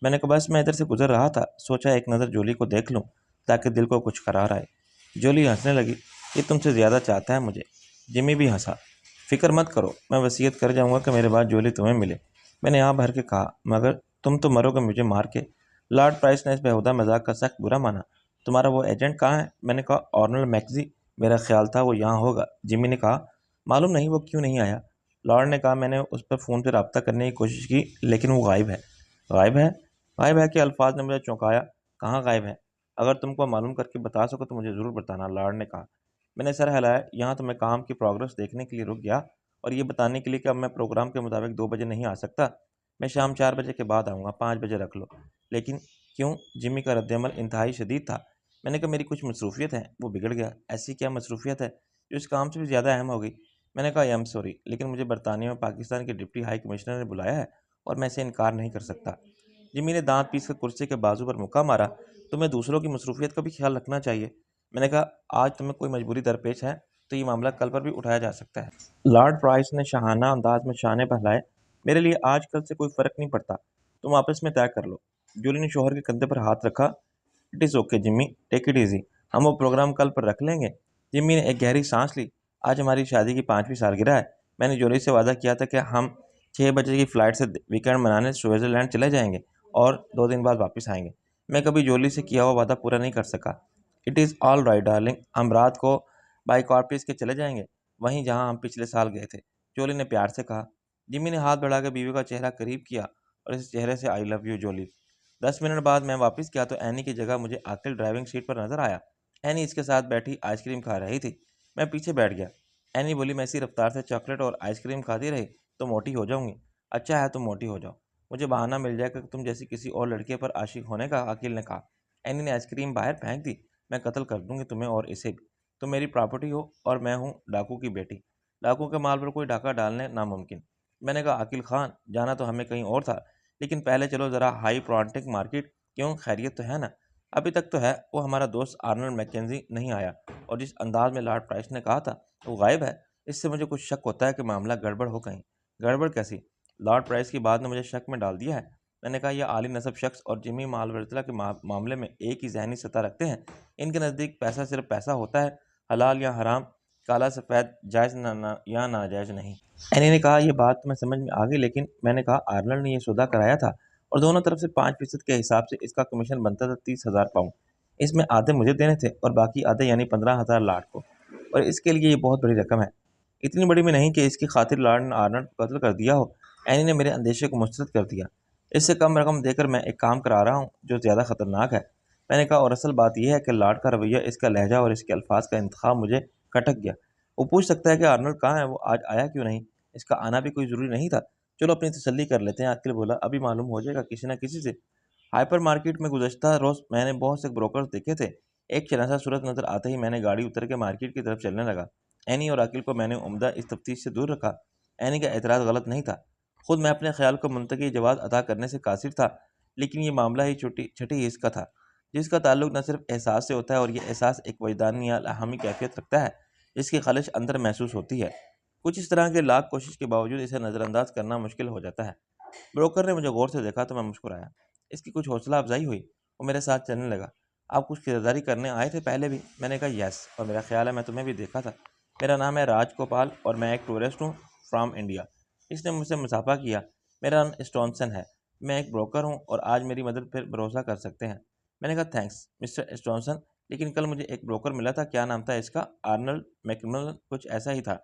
मैंने कहा, बस मैं इधर से गुजर रहा था, सोचा एक नज़र जोली को देख लूँ ताकि दिल को कुछ करार आए। जोली हंसने लगी, ये तुमसे ज़्यादा चाहता है मुझे। जिमी भी हंसा। फिक्र मत करो, मैं वसीयत कर जाऊंगा कि मेरे बाद जोली तुम्हें मिले। मैंने यहाँ भर के कहा, मगर तुम तो मरोगे मुझे मार के। लॉर्ड प्राइस ने इस बेहुदा मजाक का सख्त बुरा माना। तुम्हारा वो एजेंट कहाँ है? मैंने कहा, ऑर्नल मैक्जी। मेरा ख्याल था वो यहाँ होगा। जिमी ने कहा, मालूम नहीं वो क्यों नहीं आया। लॉर्ड ने कहा, मैंने उस पर फ़ोन पर रब्ता करने की कोशिश की, लेकिन वो गायब है। गायब है? गायब है के अल्फाज ने मुझे चौंकाया। कहाँ गायब है? अगर तुमको मालूम करके बता सको तो मुझे ज़रूर बताना, लॉर्ड ने कहा। मैंने सर हिलाया। यहाँ तो मैं काम की प्रोग्रेस देखने के लिए रुक गया, और ये बताने के लिए कि अब मैं प्रोग्राम के मुताबिक 2 बजे नहीं आ सकता। मैं शाम 4 बजे के बाद आऊँगा, 5 बजे रख लो। लेकिन क्यों? जिमी का रद्दमल इंतहाई शदीद था। मैंने कहा, मेरी कुछ मसरूफियत है, वो बिगड़ गया। ऐसी क्या मसरूफियत है जो इस काम से भी ज़्यादा अहम हो गई? मैंने कहा, आई एम सॉरी, लेकिन मुझे बरतानिया में पाकिस्तान के डिप्टी हाई कमिश्नर ने बुलाया है और मैं इसे इनकार नहीं कर सकता। जिमी ने दांत पीस कर कुर्सी के बाजू पर मुक्का मारा। तुम्हें दूसरों की मसरूफियत का भी ख्याल रखना चाहिए। मैंने कहा, आज तुम्हें कोई मजबूरी दरपेश है तो ये मामला कल पर भी उठाया जा सकता है। लॉर्ड प्राइस ने शाहाना अंदाज में शाने बहलाए। मेरे लिए आजकल से कोई फ़र्क नहीं पड़ता, तुम आपस में तय कर लो। जूली ने शोहर के कंधे पर हाथ रखा। It is okay Jimmy, take it easy, हम वो प्रोग्राम कल पर रख लेंगे। जिम्मी ने एक गहरी सांस ली। आज हमारी शादी की 5वीं सालगिरह है। मैंने जूली से वादा किया था कि हम 6 बजे की फ़्लाइट से वीकेंड मनाने स्विट्ज़रलैंड चले जाएंगे और 2 दिन बाद वापस आएंगे। मैं कभी जोली से किया हुआ वादा पूरा नहीं कर सका। It is all right darling, हम रात को बाई कॉर्पिस के चले जाएंगे, वहीं जहां हम पिछले साल गए थे, जोली ने प्यार से कहा। जिमी ने हाथ बढ़ाकर बीवी का चेहरा करीब किया और इस चेहरे से, I love you Jolly. 10 minute बाद मैं वापस गया तो एनी की जगह मुझे आकिल ड्राइविंग सीट पर नजर आया। एनी इसके साथ बैठी आइसक्रीम खा रही थी। मैं पीछे बैठ गया। एनी बोली, मैं इसी रफ्तार से चॉकलेट और आइसक्रीम खाती रही तो मोटी हो जाऊंगी। अच्छा है तुम मोटी हो जाओ, मुझे बहाना मिल जाएगा कि तुम जैसी किसी और लड़के पर आशिक होने का, अकील ने कहा। एनी ने आइसक्रीम बाहर फेंक दी। मैं कत्ल कर दूंगी तुम्हें और इसे भी। तुम मेरी प्रॉपर्टी हो और मैं हूँ डाकू की बेटी। डाकू के माल पर कोई डाका डालने नामुमकिन। मैंने कहा, अकील खान, जाना तो हमें कहीं और था, लेकिन पहले चलो ज़रा हाई प्रोंटिक मार्केट। क्यों, खैरियत तो है ना? अभी तक तो है। वो हमारा दोस्त आर्नल्ड मैकेंजी नहीं आया, और जिस अंदाज में लॉर्ड प्राइस ने कहा था वो गायब है। इससे मुझे कुछ शक होता है कि मामला गड़बड़ हो कहीं। गड़बड़ कैसी? लॉर्ड प्राइस की बात ने मुझे शक में डाल दिया है। मैंने कहा, यह आली नसब शख्स और जिमी मालवर्तला के मामले में एक ही जहनी सतह रखते हैं। इनके नज़दीक पैसा सिर्फ पैसा होता है, हलाल या हराम काला सफ़ेद जायज़ या नाजायज़ नहीं। एनी ने कहा, यह बात तो मैं समझ में आ गई, लेकिन मैंने कहा आर्नल्ड ने यह सौदा कराया था और दोनों तरफ से 5% के हिसाब से इसका कमीशन बनता था 30,000 पाउंड। इसमें आधे मुझे देने थे और बाकी आधे यानी 15,000 लार्ड को, और इसके लिए ये बहुत बड़ी रकम है। इतनी बड़ी भी नहीं कि इसकी खातिर लॉर्ड ने आर्नल्ड को कत्ल कर दिया हो। एनी ने मेरे अंदेशे को मुस्तरद कर दिया। इससे कम रकम देकर मैं एक काम करा रहा हूँ जो ज़्यादा ख़तरनाक है। मैंने कहा, और असल बात यह है कि लॉर्ड का रवैया, इसका लहजा और इसके अल्फाज का इंतखाब मुझे खटक गया। वो पूछ सकता है कि आर्नल्ड कहाँ है, वो आज आया क्यों नहीं? इसका आना भी कोई ज़रूरी नहीं था। चलो अपनी तसल्ली कर लेते हैं। आकिल बोला, अभी मालूम हो जाएगा किसी न किसी से। हाइपर मार्केट में गुज़श्ता रोज़ मैंने बहुत से ब्रोकर्स देखे थे। एक शनासा सूरत नज़र आते ही मैंने गाड़ी उतर के मार्केट की तरफ चलने लगा। एनी और अकील को मैंने उम्दा इस तफ्तीश से दूर रखा। एनी का एतराज़ गलत नहीं था। खुद मैं अपने ख्याल को मुंतकी जवाब अता करने से कासिर था, लेकिन ये मामला ही छठी हिस्स का था, जिसका ताल्लुक न सिर्फ एहसास से होता है, और यह एहसास एक वजदानी या लाहमी कैफियत रखता है जिसकी खलिश अंदर महसूस होती है। कुछ इस तरह के लाख कोशिश के बावजूद इसे नज़रअंदाज करना मुश्किल हो जाता है। ब्रोकर ने मुझे गौर से देखा तो मैं मुस्कुराया। इसकी कुछ हौसला अफजाई हुई। वो मेरे साथ चलने लगा। आप कुछ खरीदारी करने आए थे पहले भी? मैंने कहा, यस, और मेरा ख्याल है मैं तुम्हें भी देखा था। मेरा नाम है राजगोपाल और मैं एक टूरिस्ट हूँ फ्राम इंडिया। इसने मुझसे मुसाफा किया। मेरा नाम स्टॉनसन है। मैं एक ब्रोकर हूँ और आज मेरी मदद पर भरोसा कर सकते हैं। मैंने कहा, थैंक्स मिस्टर स्टॉनसन, लेकिन कल मुझे एक ब्रोकर मिला था। क्या नाम था इसका? आर्नल्ड मैकमिलन, कुछ ऐसा ही था।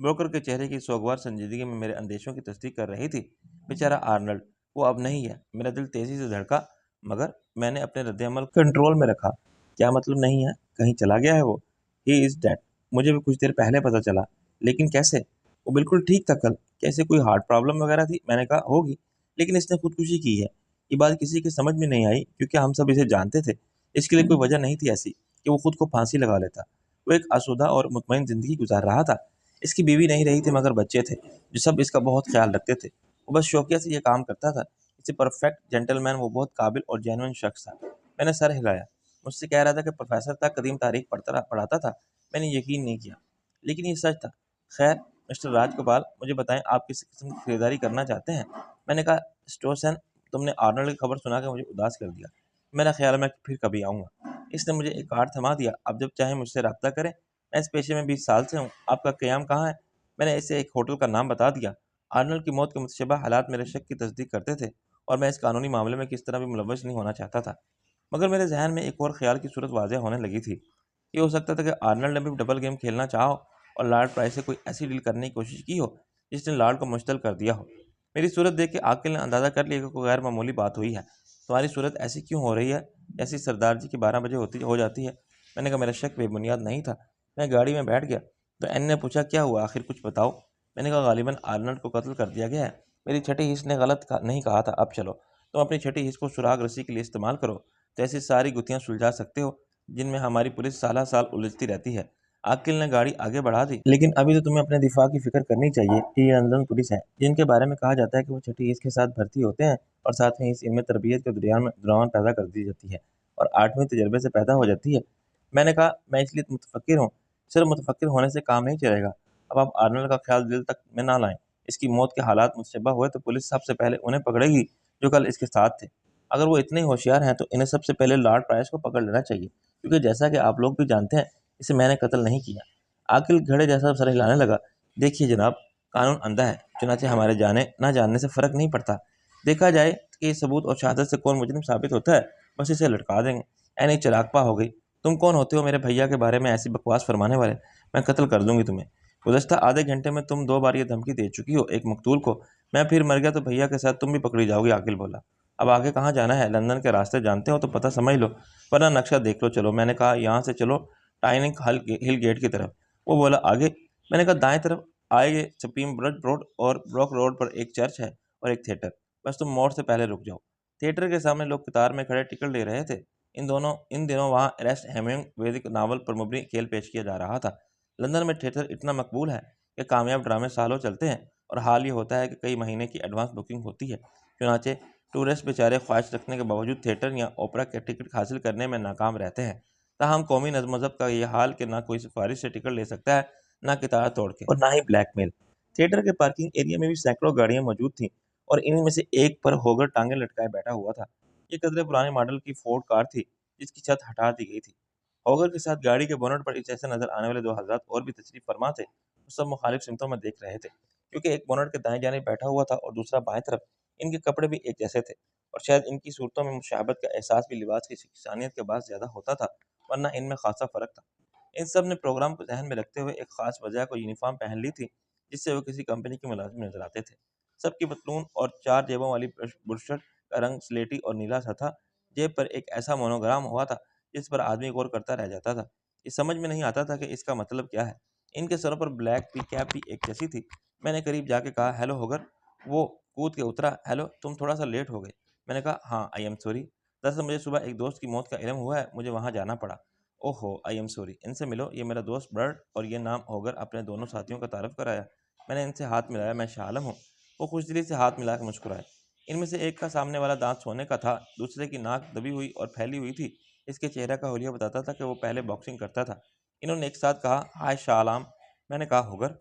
ब्रोकर के चेहरे की सोगवार संजीदगी में मेरे अंदेशों की तस्दीक कर रही थी। बेचारा आर्नल्ड, वो अब नहीं है। मेरा दिल तेज़ी से धड़का, मगर मैंने अपने रद्द-ए-अमल कंट्रोल में रखा। क्या मतलब नहीं है? कहीं चला गया है वो? He is dead. मुझे भी कुछ देर पहले पता चला। लेकिन कैसे? वो बिल्कुल ठीक था कल। कैसे, कोई हार्ट प्रॉब्लम वगैरह थी? मैंने कहा, होगी, लेकिन इसने खुदकुशी की है। ये बात किसी की समझ में नहीं आई क्योंकि हम सब इसे जानते थे। इसके लिए कोई वजह नहीं थी ऐसी कि वो खुद को फांसी लगा लेता। वो एक आसूदा और मुतमईन ज़िंदगी गुजार रहा था। इसकी बीवी नहीं रही थी, मगर बच्चे थे जो सब इसका बहुत ख्याल रखते थे। वो बस शौकिया से ये काम करता था। It's a perfect gentleman. वो बहुत काबिल और जेन्युइन शख्स था। मैंने सर हिलाया। मुझसे कह रहा था कि प्रोफेसर था, कदीम तारीख पढ़ाता था। मैंने यकीन नहीं किया, लेकिन ये सच था। खैर मिस्टर राजगोपाल, मुझे बताएं, आप किस किस्म की खरीदारी करना चाहते हैं? मैंने कहा, स्टोसन, तुमने आर्नल्ड की खबर सुना के मुझे उदास कर दिया। मेरा ख्याल है मैं फिर कभी आऊँगा। इसने मुझे एक कार्ड थमा दिया। अब जब चाहे मुझसे रब्ता करें। मैं इस पेशे में 20 साल से हूँ। आपका क़याम कहाँ है? मैंने इसे एक होटल का नाम बता दिया। आर्नल्ड की मौत के मुतशब्बा हालात मेरे शक की तस्दीक करते थे, और मैं इस कानूनी मामले में किस तरह भी मुलव्वस नहीं होना चाहता था। मगर मेरे जहन में एक और ख्याल की सूरत वाज़ेह होने लगी थी। ये हो सकता था कि आर्नल्ड ने भी डबल गेम खेलना चाहा हो और लॉर्ड प्राइस से कोई ऐसी डील करने की कोशिश की हो जिसने लॉर्ड को मुश्तल कर दिया हो। मेरी सूरत देख के आकिल ने अंदाज़ा कर लिया कि कोई गैर मामूली बात हुई है। तुम्हारी सूरत ऐसी क्यों हो रही है जैसी सरदार जी की 12 बजे हो जाती है? मैंने कहा, मेरा शक बेबुनियाद नहीं था। मैं गाड़ी में बैठ गया तो एन ने पूछा, क्या हुआ आखिर, कुछ बताओ। मैंने कहा, गालिबन आर्नल्ड को कत्ल कर दिया गया है। मेरी छठी हिस्स ने नहीं कहा था। अब चलो, तुम अपनी छठी हिस्स को सुराग रस्सी के लिए इस्तेमाल करो, तो ऐसी सारी गुत्थियां सुलझा सकते हो जिनमें हमारी पुलिस साला साल उलझती रहती है। आकिल ने गाड़ी आगे बढ़ा दी। लेकिन अभी तो तुम्हें अपने दिफा की फिक्र करनी चाहिए कि ये लंदन पुलिस है, जिनके बारे में कहा जाता है कि वो छठी हिस्स के साथ भर्ती होते हैं और 7वीं हिस्स इनमें तरबियत के दौरान पैदा कर दी जाती है और 8वीं तजर्बे से पैदा हो जाती है। मैंने कहा, मैं इसलिए मुतफक्किर हूँ। सिर्फ मुतफक्किर होने से काम नहीं चलेगा। अब आप आर्नल्ड का ख्याल दिल तक में ना लाएं। इसकी मौत के हालात मुतशब्बा हुए तो पुलिस सबसे पहले उन्हें पकड़ेगी जो कल इसके साथ थे। अगर वो इतने होशियार हैं तो इन्हें सबसे पहले लॉर्ड प्राइस को पकड़ लेना चाहिए, क्योंकि जैसा कि आप लोग भी जानते हैं, इसे मैंने कत्ल नहीं किया। आकिल घड़े जैसा सर हिलाने लगा। देखिए जनाब, कानून अंधा है, चुनाचे हमारे जाने ना जानने से फ़र्क नहीं पड़ता। देखा जाए कि सबूत और शहादत से कौन मुजरिम साबित होता है, बस इसे लटका देंगे। ऐनी चिरागपा हो गई। तुम कौन होते हो मेरे भैया के बारे में ऐसी बकवास फरमाने वाले? मैं कत्ल कर दूंगी तुम्हें। गुज़श्ता आधे घंटे में तुम 2 बार ये धमकी दे चुकी हो एक मकतूल को। मैं फिर मर गया तो भैया के साथ तुम भी पकड़ी जाओगी। आकिल बोला, अब आगे कहाँ जाना है? लंदन के रास्ते जानते हो तो पता समझ लो, वरना नक्शा देख लो। चलो। मैंने कहा, यहाँ से चलो टाइनिंग हिल गेट की तरफ। वो बोला, आगे? मैंने कहा, दाएं तरफ आएंगे चपीम ब्रज रोड और ब्रॉक रोड पर एक चर्च है और एक थिएटर। बस तुम मोड़ से पहले रुक जाओ। थिएटर के सामने लोग कतार में खड़े टिकट ले रहे थे। इन दिनों वहाँ एरेस्ट हेमिंग वैदिक नावल पर मबनी खेल पेश किया जा रहा था। लंदन में थिएटर इतना मकबूल है कि कामयाब ड्रामे सालों चलते हैं, और हाल ये होता है कि कई महीने की एडवांस बुकिंग होती है। चुनाचे टूरिस्ट बेचारे ख्वाहिश रखने के बावजूद थिएटर या ओपरा के टिकट हासिल करने में नाकाम रहते हैं। ताहम कौमी नज़्म ज़ब्त का ये हाल कि ना कोई सिफारिश से टिकट ले सकता है, ना कितार तोड़ के, और ना ही ब्लैकमेल। थिएटर के पार्किंग एरिया में भी सैकड़ों गाड़ियां मौजूद थीं, और इन्हीं में से एक पर होगर टांगे लटकाए बैठा हुआ था। ये कदरे पुराने मॉडल की फोर्ड कार थी जिसकी छत हटा दी गई थी। होगर के साथ गाड़ी के बोनट पर जैसे नजर आने वाले दो हजरात और भी तशरीफ फरमा थे, वो सब मुखालिफ सिमतों में देख रहे थे, क्योंकि एक बोनट के दाएं जाने बैठा हुआ था और दूसरा बाएं तरफ। इनके कपड़े भी एक जैसे थे, और शायद इनकी सूरतों में मुशाबत का एहसास भी लिबास की शख्सियत के बाद ज्यादा होता था, वरना इनमें खासा फर्क था। इन सब ने प्रोग्राम को ज़हन में रखते हुए एक खास वजह को यूनिफ़ॉर्म पहन ली थी, जिससे वो किसी कंपनी के मुलाज़िम नज़र आते थे। सबकी पतलून और 4 जेबों वाली बुशर्ट का रंग स्लेटी और नीला सा था। जेब पर एक ऐसा मोनोग्राम हुआ था, जिस पर आदमी गौर करता रह जाता था। ये समझ में नहीं आता था कि इसका मतलब क्या है। इनके सरों पर ब्लैक पी कैप भी एक जैसी थी। मैंने करीब जाके कहा, "हेलो होगर।" वो कूद के उतरा, "हेलो, तुम थोड़ा सा लेट हो गए।" मैंने कहा, "हाँ, आई एम सॉरी। दरअसल मुझे सुबह एक दोस्त की मौत का इल्म हुआ है, मुझे वहाँ जाना पड़ा।" ओहो! I am sorry. इनसे मिलो, ये मेरा दोस्त बर्ट और ये नाम होकर अपने दोनों साथियों का तारुफ कराया। मैंने इनसे हाथ मिलाया, मैं शाह आलम हूँ। वो खुशदिली से हाथ मिला के मुस्कुराए। इनमें से एक का सामने वाला दांत सोने का था, दूसरे की नाक दबी हुई और फैली हुई थी। इसके चेहरे का हुलिया बताता था कि वो पहले बॉक्सिंग करता था। इन्होंने एक साथ कहा, हाय शाह आलम। मैंने कहा, होगर,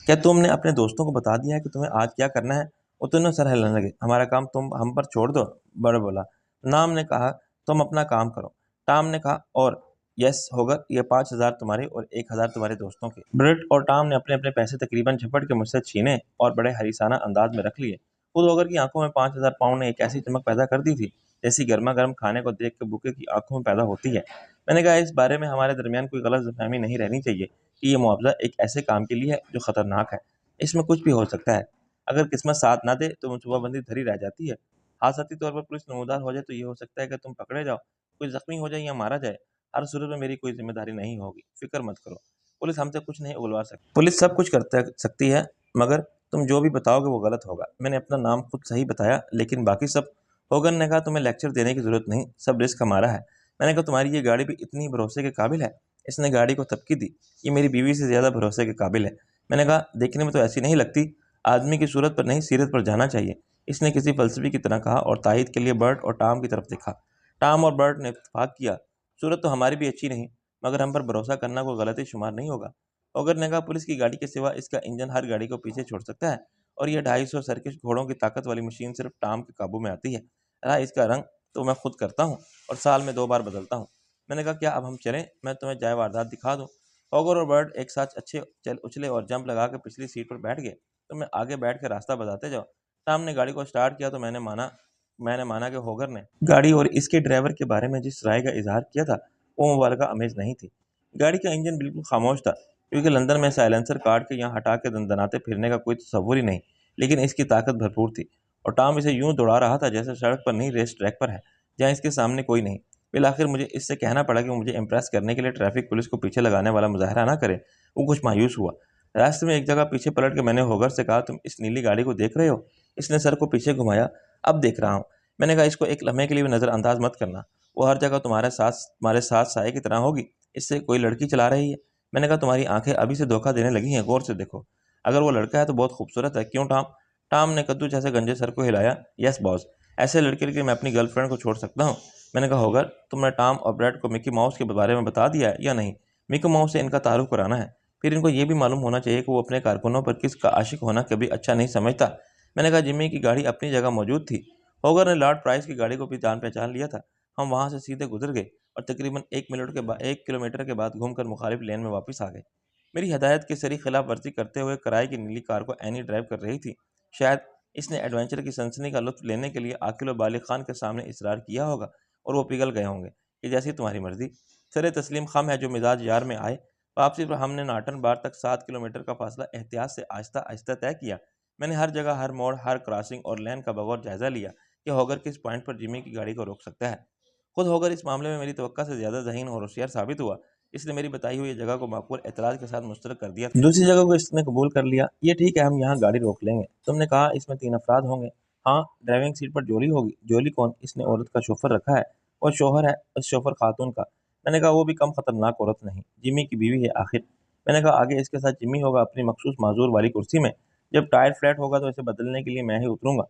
क्या तुमने अपने दोस्तों को बता दिया है कि तुम्हें आज क्या करना है? वो दोनों सर हिलाने लगे। हमारा काम तुम हम पर छोड़ दो। बड़ बोला। नाम ने कहा, तुम अपना काम करो। टाम ने कहा, और यस होगा, ये 5,000 तुम्हारे और 1,000 तुम्हारे दोस्तों के। ब्रिट और टाम ने अपने अपने पैसे तकरीबन झपट के मुझसे छीने और बड़े हरीसाना अंदाज में रख लिए। खुद होगर की आंखों में 5,000 पाउंड ने एक ऐसी चमक पैदा कर दी थी, जैसी गर्मा गर्म खाने को देख के भूखे की आंखों में पैदा होती है। मैंने कहा, इस बारे में हमारे दरमियान कोई गलत फहमी नहीं रहनी चाहिए कि ये मुआवजा एक ऐसे काम के लिए है जो खतरनाक है। इसमें कुछ भी हो सकता है। अगर किस्मत साथ ना दे तो मनसूबाबंदी धरी रह जाती है। हादसाती तौर पर पुलिस नमूदार हो जाए तो ये हो सकता है कि तुम पकड़े जाओ, कोई जख्मी हो जाए या मारा जाए। हर सूरत में मेरी कोई जिम्मेदारी नहीं होगी, फिक्र मत करो। पुलिस हमसे कुछ नहीं उगलवा सकती। पुलिस सब कुछ कर सकती है, मगर तुम जो भी बताओगे वो गलत होगा। मैंने अपना नाम खुद सही बताया, लेकिन बाकी सब। होगन ने कहा, तुम्हें लेक्चर देने की जरूरत नहीं, सब रिस्क हमारा है। मैंने कहा, तुम्हारी ये गाड़ी भी इतनी भरोसे के काबिल है? इसने गाड़ी को तबकी दी। ये मेरी बीवी से ज्यादा भरोसे के काबिल है। मैंने कहा, देखने में तो ऐसी नहीं लगती। आदमी की सूरत पर नहीं, सीरत पर जाना चाहिए। इसने किसी फलसफी की तरह कहा और तायद के लिए बर्ट और टाम की तरफ देखा। टाम और बर्ट ने इत्तेफाक किया, सूरत तो हमारी भी अच्छी नहीं, मगर हम पर भरोसा करना कोई गलती शुमार नहीं होगा। ओगर ने कहा, पुलिस की गाड़ी के सिवा इसका इंजन हर गाड़ी को पीछे छोड़ सकता है, और यह 250 सर्किश घोड़ों की ताकत वाली मशीन सिर्फ टाम के काबू में आती है। रहा इसका रंग, तो मैं खुद करता हूँ और साल में 2 बार बदलता हूँ। मैंने कहा, क्या अब हम चलें? मैं तुम्हें जाए वारदात दिखा दूँ। ओगर और बर्ट एक साथ अच्छे चल उछले और जंप लगा के पिछली सीट पर बैठ गए। तो मैं आगे बैठ के रास्ता बताते जाओ। शाम ने गाड़ी को स्टार्ट किया तो मैंने माना कि होगर ने गाड़ी और इसके ड्राइवर के बारे में जिस राय का इजहार किया था, वो मुबारका अमेज नहीं थी। गाड़ी का इंजन बिल्कुल खामोश था, क्योंकि लंदन में साइलेंसर काट के यहाँ हटा के दनदनाते फिरने का कोई तस्वुर ही नहीं। लेकिन इसकी ताकत भरपूर थी, और टॉम इसे यूं दौड़ा रहा था जैसे सड़क पर नहीं, रेस ट्रैक पर है, जहाँ इसके सामने कोई नहीं। फिर आखिर मुझे इससे कहना पड़ा कि वो मुझे इम्प्रेस करने के लिए ट्रैफिक पुलिस को पीछे लगाने वाला मुजाहरा ना करे। वो कुछ मायूस हुआ। रास्ते में एक जगह पीछे पलट के मैंने होगर से कहा, तुम इस नीली गाड़ी को देख रहे हो? इसने सर को पीछे घुमाया। अब देख रहा हूँ। मैंने कहा, इसको एक लम्हे के लिए भी नज़रअंदाज मत करना। वो हर जगह तुम्हारे साथ साए की तरह होगी। इससे कोई लड़की चला रही है। मैंने कहा, तुम्हारी आंखें अभी से धोखा देने लगी हैं, गौर से देखो। अगर वो लड़का है तो बहुत खूबसूरत है, क्यों टॉम? टॉम ने कद्दू जैसे गंजे सर को हिलाया। यस बॉस, ऐसे लड़के के लिए मैं अपनी गर्लफ्रेंड को छोड़ सकता हूँ। मैंने कहा, होगा, तुमने टॉम और ब्रेड को मिकी माउस के बारे में बता दिया है या नहीं? मिकी माउस से इनका तारुफ कराना है। फिर इनको ये भी मालूम होना चाहिए कि वो अपने कारकुनों पर किसका आशिक होना कभी अच्छा नहीं समझता। मैंने कहा, जिम्मी की गाड़ी अपनी जगह मौजूद थी। होगर ने लॉर्ड प्राइस की गाड़ी को भी जान पहचान लिया था। हम वहां से सीधे गुजर गए और तकरीबन 1 किलोमीटर के बाद घूमकर मुखालिफ लेन में वापस आ गए। मेरी हदायत की सरी खिलाफ वर्जी करते हुए किराए की नीली कार को एनी ड्राइव कर रही थी। शायद इसने एडवेंचर की सनसनी का लुत्फ लेने के लिए आकिल और बालिग खान के सामने इसरार किया होगा, और वो पिघल गए होंगे कि जैसी तुम्हारी मर्जी। सरे तस्लीम खम है जो मिजाज यार में आए। वापसी पर हमने नाटन बार तक 7 किलोमीटर का फासला एहतियात से आहिस्ता आहिस्ता तय किया। मैंने हर जगह, हर मोड़, हर क्रॉसिंग और लेन का बगौर जायजा लिया कि होगर किस पॉइंट पर जिमी की गाड़ी को रोक सकता है। खुद होकर इस मामले में मेरी तवक्का से ज़्यादा ज़हीन और होशियार साबित हुआ। इसने मेरी बताई हुई जगह को माकूल एतराज़ के साथ मुस्तरद कर दिया। दूसरी जगह को इसने कबूल कर लिया। ये ठीक है, हम यहाँ गाड़ी रोक लेंगे। तुमने कहा इसमें 3 अफराद होंगे। हाँ, ड्राइविंग सीट पर जोली होगी। जोली कौन? इसने औरत का शोफर रखा है। और शोहर है, उस शोफर खातून का। मैंने कहा, वो भी कम खतरनाक औरत नहीं, जिमी की बीवी है आखिर। मैंने कहा, आगे इसके साथ जिमी होगा अपनी मखसूस माजूर वाली कुर्सी में। जब टायर फ्लैट होगा तो इसे बदलने के लिए मैं ही उतरूंगा।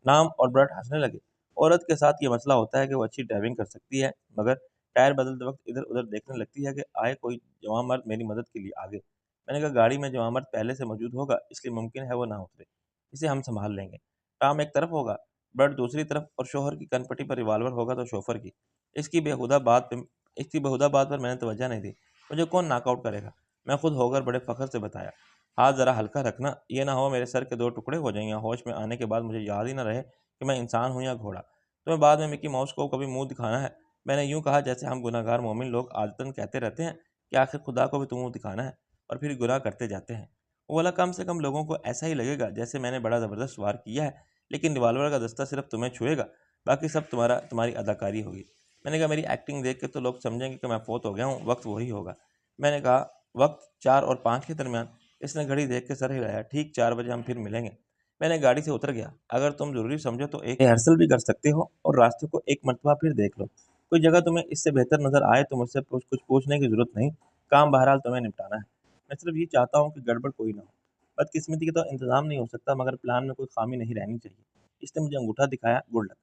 नाम और ब्रट हंसने लगे। औरत के साथ ये मसला होता है कि वो अच्छी ड्राइविंग कर सकती है, मगर टायर बदलते वक्त इधर उधर देखने लगती है कि आए कोई जवां मर्द मेरी मदद के लिए आगे। मैंने कहा, गाड़ी में जवां मर्द पहले से मौजूद होगा, इसलिए मुमकिन है वो ना उतरे। इसे हम संभाल लेंगे। टाम एक तरफ होगा, ब्रट दूसरी तरफ, और शोहर की कनपट्टी पर रिवाल्वर होगा तो शोफर की। इसकी बेहुदा बात पे इसकी बहुधा बात पर मैंने तवज्जो नहीं दी। मुझे कौन नॉकआउट करेगा? मैं खुद होकर बड़े फ़ख्र से बताया। हाथ ज़रा हल्का रखना, ये ना हो मेरे सर के 2 टुकड़े हो जाएँ या होश में आने के बाद मुझे याद ही ना रहे कि मैं इंसान हूँ या घोड़ा। तुम्हें बाद में मिकी माउस को कभी मुँह दिखाना है? मैंने यूँ कहा जैसे हम गुनहगार मोमिन लोग आदतन कहते रहते हैं कि आखिर खुदा को भी तो मुँह दिखाना है, और फिर गुनाह करते जाते हैं। वो बोला, कम से कम लोगों को ऐसा ही लगेगा जैसे मैंने बड़ा ज़बरदस्त वार किया है, लेकिन रिवॉल्वर का दस्ता सिर्फ तुम्हें छुएगा, बाकी सब तुम्हारी अदाकारी होगी। मैंने कहा, मेरी एक्टिंग देख के तो लोग समझेंगे कि मैं फ़ौत हो गया हूँ, वक्त वही होगा। मैंने कहा, वक्त 4 और 5 के दरमियान। इसने घड़ी देख के सर हिलाया। ठीक 4 बजे हम फिर मिलेंगे। मैंने गाड़ी से उतर गया। अगर तुम ज़रूरी समझो तो एक रिहर्सल भी कर सकते हो और रास्ते को एक मरतबा फिर देख लो। कोई जगह तुम्हें इससे बेहतर नज़र आए तो मुझसे कुछ पूछने की ज़रूरत नहीं। काम बहरहाल तुम्हें निपटाना है। मैं सिर्फ ये चाहता हूँ कि गड़बड़ कोई ना हो। बदकिस्मती का तो इंतज़ाम नहीं हो सकता, मगर प्लान में कोई खामी नहीं रहनी चाहिए। इसने मुझे अंगूठा दिखाया, गुड लक।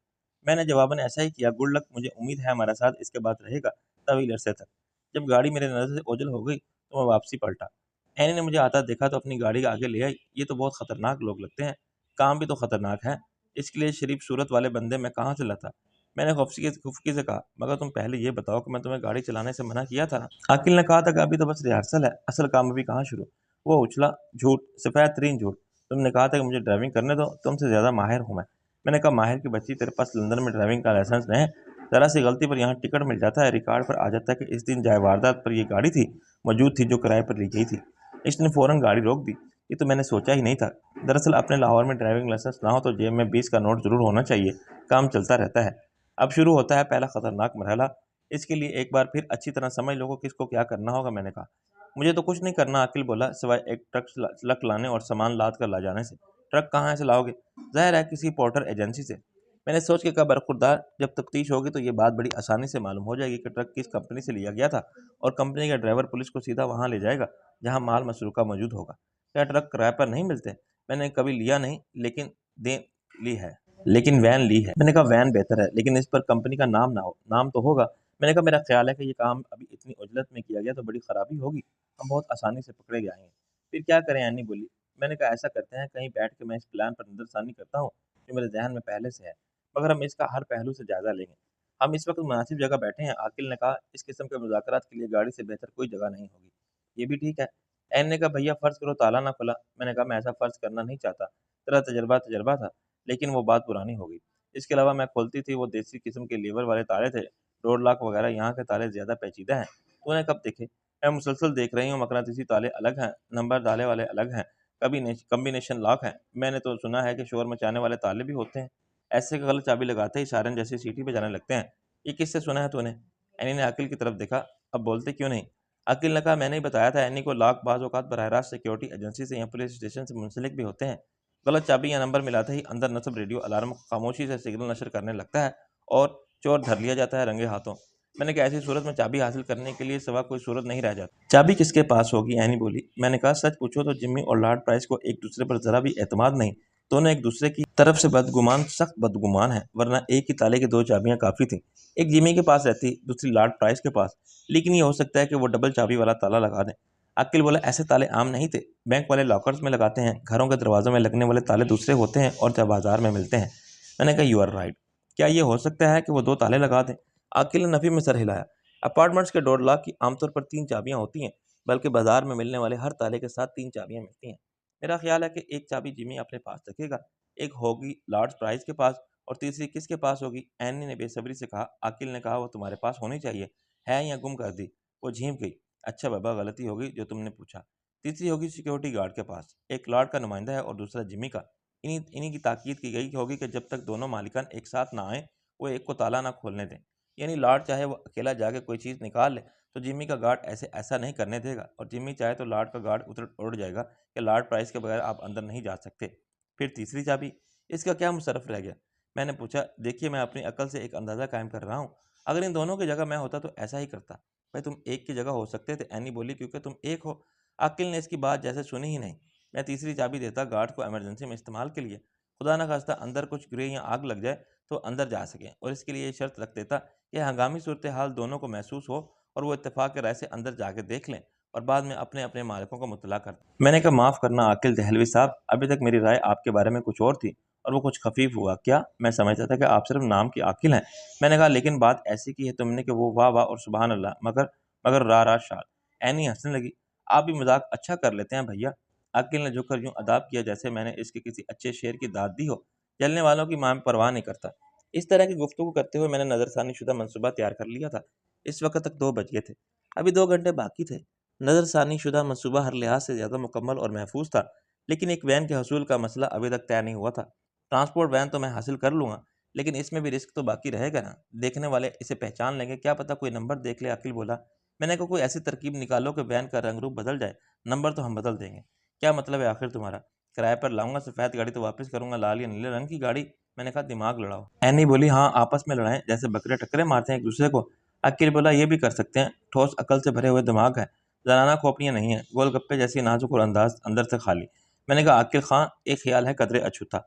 मैंने जवाबन ऐसा ही किया, गुड लक, मुझे उम्मीद है हमारा साथ इसके बाद रहेगा तवील अरसे तक। जब गाड़ी मेरे नज़र से ओझल हो गई तो मैं वापसी पलटा। एनी ने मुझे आता देखा तो अपनी गाड़ी आगे ले आई। ये तो बहुत खतरनाक लोग लगते हैं, काम भी तो खतरनाक है। इसके लिए शरीफ सूरत वाले बंदे मैं कहाँ से लाता? मैंने खुफकी से कहा, मगर तुम पहले ये बताओ कि मैं तुम्हें गाड़ी चलाने से मना किया था ना? आकिल ने कहा था कि अभी तो बस रिहर्सल है, असल काम अभी कहाँ शुरू। वो उछला, झूठ, सफ़ेद तरीन झूठ। तुमने कहा था कि मुझे ड्राइविंग करने दो, तुमसे ज़्यादा माहिर हूँ मैं। मैंने कहा, माहिर की बच्ची, तेरे पास लंदन में ड्राइविंग का लाइसेंस नहीं है। ज़रा सी गलती पर यहाँ टिकट मिल जाता है, रिकॉर्ड पर आ जाता है कि इस दिन जाए वारदात पर ये गाड़ी थी मौजूद थी जो किराए पर ली गई थी। इसने फ़ौरन गाड़ी रोक दी। ये तो मैंने सोचा ही नहीं था। दरअसल अपने लाहौर में ड्राइविंग लाइसेंस ना हो तो जेब में 20 का नोट ज़रूर होना चाहिए। काम चलता रहता है। अब शुरू होता है पहला खतरनाक मरहला। इसके लिए एक बार फिर अच्छी तरह समझ लो कि किसको क्या करना होगा। मैंने कहा, मुझे तो कुछ नहीं करना, अकील बोला, सिवाय एक ट्रक लाने और सामान लाद कर ला जाने से। ट्रक कहाँ से लाओगे? ज़ाहिर है किसी पोर्टर एजेंसी से। मैंने सोच के कहा, बरखुरदार, जब तफ्तीश होगी तो ये बात बड़ी आसानी से मालूम हो जाएगी कि ट्रक किस कंपनी से लिया गया था, और कंपनी का ड्राइवर पुलिस को सीधा वहाँ ले जाएगा जहाँ माल मसरूका मौजूद होगा। क्या ट्रक किराए पर नहीं मिलते? मैंने कभी लिया नहीं, लेकिन दे ली है लेकिन वैन ली है। मैंने कहा, वैन बेहतर है, लेकिन इस पर कंपनी का नाम ना हो। नाम तो होगा। मैंने कहा, मेरा ख्याल है कि ये काम अभी इतनी उजलत में किया गया तो बड़ी खराबी होगी, हम बहुत आसानी से पकड़े जाएंगे। फिर क्या करें? अन्नी बोली। मैंने कहा, ऐसा करते हैं, कहीं बैठ के मैं इस प्लान पर नजरसानी करता हूँ जो मेरे जहन में पहले से है, मगर हम इसका हर पहलू से जायजा लेंगे। हम इस वक्त मुनासिब जगह बैठे हैं। आकिल ने कहा, इस किस्म के मुज़ाकरात के लिए गाड़ी से बेहतर कोई जगह नहीं होगी। ये भी ठीक है। एन ने कहा, भैया फ़र्ज़ करो ताला ना खुला। मैंने कहा, मैं ऐसा फ़र्ज़ करना नहीं चाहता। तेरा तजर्बा तजर्बा था, लेकिन वो बात पुरानी हो गई। इसके अलावा मैं खोलती थी वो देसी किस्म के लीवर वाले ताले थे। डोर लॉक वगैरह यहाँ के ताले ज़्यादा पेचीदा हैं। तूने कब देखे? मैं मुसलसल देख रही हूँ, मकनातीसी ताले अलग हैं, नंबर डाले वाले अलग हैं, कभी कम्बिनेशन लॉक है। मैंने तो सुना है कि शोर मचाने वाले ताले भी होते हैं। ऐसे का गलत चाबी लगाते ही सायरन जैसी सीटी बजाने लगते हैं। ये किससे सुना है तूने? एनी ने अकील की तरफ देखा। अब बोलते क्यों नहीं? अकील ने कहा, मैंने ही बताया था, एनी को लॉक बाज़ औक़ात बराह रास्त सिक्योरिटी एजेंसी से या पुलिस स्टेशन से मुंसलिक भी होते हैं। गलत चाबी या नंबर मिलाते ही अंदर नस्ब रेडियो अलार्म खामोशी से सिग्नल नशर करने लगता है और चोर धर लिया जाता है रंगे हाथों। मैंने कहा, ऐसी सूरत में चाबी हासिल करने के लिए सिवा कोई सूरत नहीं रह जाती। चाबी किसके पास होगी? एनी बोली। मैंने कहा, सच पूछो तो जिम्मी और लॉर्ड प्राइस को एक दूसरे पर ज़रा भी एतमाद नहीं। दोनों एक दूसरे की तरफ से बदगुमान, सख्त बदगुमान है, वरना एक ही ताले की 2 चाबियां काफ़ी थीं। एक जिमी के पास रहती, दूसरी लॉर्ड प्राइस के पास, लेकिन ये हो सकता है कि वो डबल चाबी वाला ताला लगा दें। अकील बोला, ऐसे ताले आम नहीं थे, बैंक वाले लॉकर्स में लगाते हैं, घरों के दरवाजों में लगने वाले ताले दूसरे होते हैं और जब बाजार में मिलते हैं। मैंने कहा, यू आर राइट। क्या ये हो सकता है कि वो 2 ताले लगा दें? अकील ने नफी में सर हिलाया। अपार्टमेंट्स के डोर लॉक की आमतौर पर 3 चाबियां होती हैं, बल्कि बाजार में मिलने वाले हर ताले के साथ 3 चाबियां मिलती हैं। मेरा ख्याल है कि एक चाबी जिमी अपने पास रखेगा, एक होगी लॉर्ड प्राइस के पास, और तीसरी किसके पास होगी? एनी ने बेसब्री से कहा। अकील ने कहा, वो तुम्हारे पास होनी चाहिए, है या गुम कर दी? वो झींप गई। अच्छा बाबा, गलती होगी जो तुमने पूछा। तीसरी होगी सिक्योरिटी गार्ड के पास, एक लॉर्ड का नुमाइंदा है और दूसरा जिमी का। इन्हीं इन्हीं की ताकीद की गई होगी कि जब तक दोनों मालिकान एक साथ ना आए वो एक को ताला ना खोलने दें। यानी लॉर्ड चाहे वो अकेला जाके कोई चीज़ निकाल ले तो जिमी का गार्ड ऐसा नहीं करने देगा, और जिमी चाहे तो लॉर्ड का गार्ड उड़ जाएगा कि लॉर्ड प्राइस के बगैर आप अंदर नहीं जा सकते। फिर तीसरी चाबी, इसका क्या मुसरफ रह गया? मैंने पूछा। देखिए, मैं अपनी अकल से एक अंदाज़ा कायम कर रहा हूँ। अगर इन दोनों की जगह मैं होता तो ऐसा ही करता। भाई तुम एक की जगह हो सकते थे, एनी बोली, क्योंकि तुम एक हो। अकील ने इसकी बात जैसे सुनी ही नहीं। मैं तीसरी चाबी देता गार्ड को इमरजेंसी में इस्तेमाल के लिए, खुदा न खास्ता अंदर कुछ गिरे या आग लग जाए तो अंदर जा सकें, और इसके लिए ये शर्त रख देता कि हंगामी सूरत हाल दोनों को महसूस हो और वो इत्तेफाक के राय से अंदर जाके देख लें और बाद में अपने अपने मालिकों को मुतला कर दें। मैंने कहा, माफ़ करना आकिल दहलवी साहब, अभी तक मेरी राय आपके बारे में कुछ और थी और वो कुछ खफीफ हुआ। क्या? मैं समझता था कि आप सिर्फ नाम की आकिल हैं। मैंने कहा, लेकिन बात ऐसी की है तुमने कि वो वाह वाह और सुबहान अल्लाह, मगर मगर रा रा शाद। एनी हंसने लगी। आप भी मजाक अच्छा कर लेते हैं भैया। अकील ने झुककर यूं अदाब किया जैसे मैंने इसके किसी अच्छे शेर की दाद दी हो। जलने वालों की मां परवाह नहीं करता। इस तरह की गुफ्तगू करते हुए मैंने नजरसानी शुदा मंसूबा तैयार कर लिया था। इस वक्त तक 2 बज गए थे। अभी 2 घंटे बाकी थे। नजरसानी शुदा मंसूबा हर लिहाज से ज्यादा मुकम्मल और महफूज था, लेकिन एक वैन के हसूल का मसला अभी तक तय नहीं हुआ था। ट्रांसपोर्ट वैन तो मैं हासिल कर लूंगा, लेकिन इसमें भी रिस्क तो बाकी रहेगा ना। देखने वाले इसे पहचान लेंगे, क्या पता कोई नंबर देख ले। अकील बोला। मैंने कहा, कोई ऐसी तरकीब निकालो कि वैन का रंग रूप बदल जाए। नंबर तो हम बदल देंगे। क्या मतलब है आखिर तुम्हारा? किराए पर लाऊंगा सफ़ेद गाड़ी तो वापस करूंगा लाल या नीले रंग की गाड़ी। मैंने कहा, दिमाग लड़ाओ। एनी बोली, हाँ आपस में लड़ाएं जैसे बकरे टकरे मारते हैं एक दूसरे को। अकील बोला, ये भी कर सकते हैं, ठोस अकल से भरे हुए दिमाग है, जनाना खोपड़ियाँ नहीं है, गोलगप्पे जैसी नाजुक और अंदाज अंदर से खाली। मैंने कहा, अकील खां, एक ख्याल है कदरे अछूता।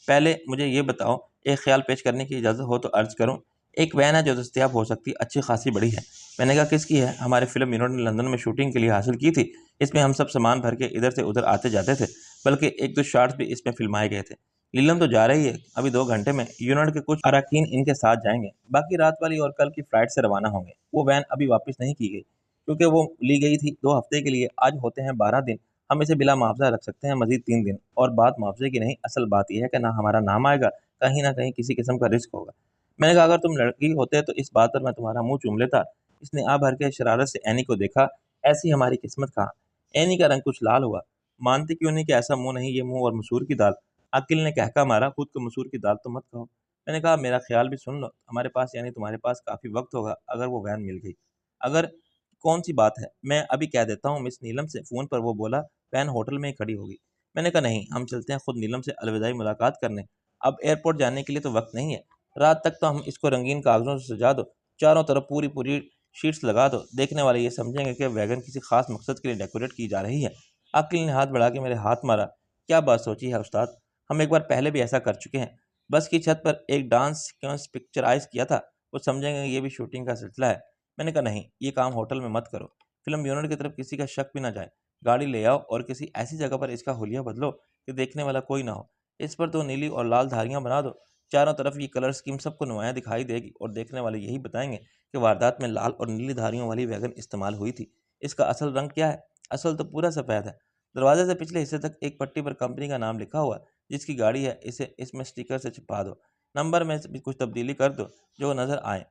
पहले मुझे ये बताओ, एक ख्याल पेश करने की इजाज़त हो तो अर्ज करूँ। एक वैन है जो दस्तियाब हो सकती, अच्छी खासी बड़ी है। मैंने कहा, किसकी है? हमारे फिल्म यूनिट ने लंदन में शूटिंग के लिए हासिल की थी। इसमें हम सब सामान भर के इधर से उधर आते जाते थे, बल्कि 1-2 शॉट्स भी इसमें फिल्माए गए थे। नीलम तो जा रही है अभी 2 घंटे में। यूनिट के कुछ अरकान इनके साथ जाएंगे, बाकी रात वाली और कल की फ्लाइट से रवाना होंगे। वो वैन अभी वापस नहीं की गई, क्योंकि वो ली गई थी 2 हफ्ते के लिए। आज होते हैं 12 दिन। हम इसे बिला मुआवजा रख सकते हैं मजीद 3 दिन। और बात मुआवजे की नहीं, असल बात यह है कि ना हमारा नाम आएगा, कहीं ना कहीं किसी किस्म का रिस्क होगा। मैंने कहा, अगर तुम लड़की होते तो इस बात पर मैं तुम्हारा मुंह चूम लेता। इसने आ भर के शरारत से एनी को देखा। ऐसी हमारी किस्मत कहाँ। एनी का रंग कुछ लाल हुआ। मानते क्यों नहीं कि ऐसा मुंह नहीं, ये मुंह और मसूर की दाल। अकिल ने कहका मारा, खुद को मसूर की दाल तो मत कहो। मैंने कहा, मेरा ख्याल भी सुन लो। हमारे पास यानी तुम्हारे पास काफी वक्त होगा अगर वो वैन मिल गई। अगर कौन सी बात है, मैं अभी कह देता हूँ मिस नीलम से। फोन पर वो बोला, वैन होटल में ही खड़ी होगी। मैंने कहा, नहीं, हम चलते हैं खुद नीलम से अलविदाई मुलाकात करने। अब एयरपोर्ट जाने के लिए तो वक्त नहीं है। रात तक तो हम इसको रंगीन कागजों से सजा दो, चारों तरफ पूरी पूरी शीट्स लगा दो। देखने वाले ये समझेंगे कि वैगन किसी खास मकसद के लिए डेकोरेट की जा रही है। अकील ने हाथ बढ़ा के मेरे हाथ मारा। क्या बात सोची है उस्ताद, हम एक बार पहले भी ऐसा कर चुके हैं। बस की छत पर एक डांस सीक्वेंस पिक्चराइज किया था, वो समझेंगे ये भी शूटिंग का सिलसिला है। मैंने कहा, नहीं, ये काम होटल में मत करो। फिल्म यूनिट की तरफ किसी का शक भी ना जाए। गाड़ी ले आओ और किसी ऐसी जगह पर इसका हुलिया बदलो कि देखने वाला कोई ना हो। इस पर तो नीली और लाल धारियां बना दो। चारों तरफ ये कलर स्कीम सबको नुमाया दिखाई देगी और देखने वाले यही बताएंगे कि वारदात में लाल और नीली धारियों वाली वैगन इस्तेमाल हुई थी। इसका असल रंग क्या है? असल तो पूरा सफ़ेद है। दरवाजे से पिछले हिस्से तक एक पट्टी पर कंपनी का नाम लिखा हुआ है। जिसकी गाड़ी है इसे इसमें स्टिकर से चिपका दो। नंबर में से भी कुछ तब्दीली कर दो जो नज़र आए।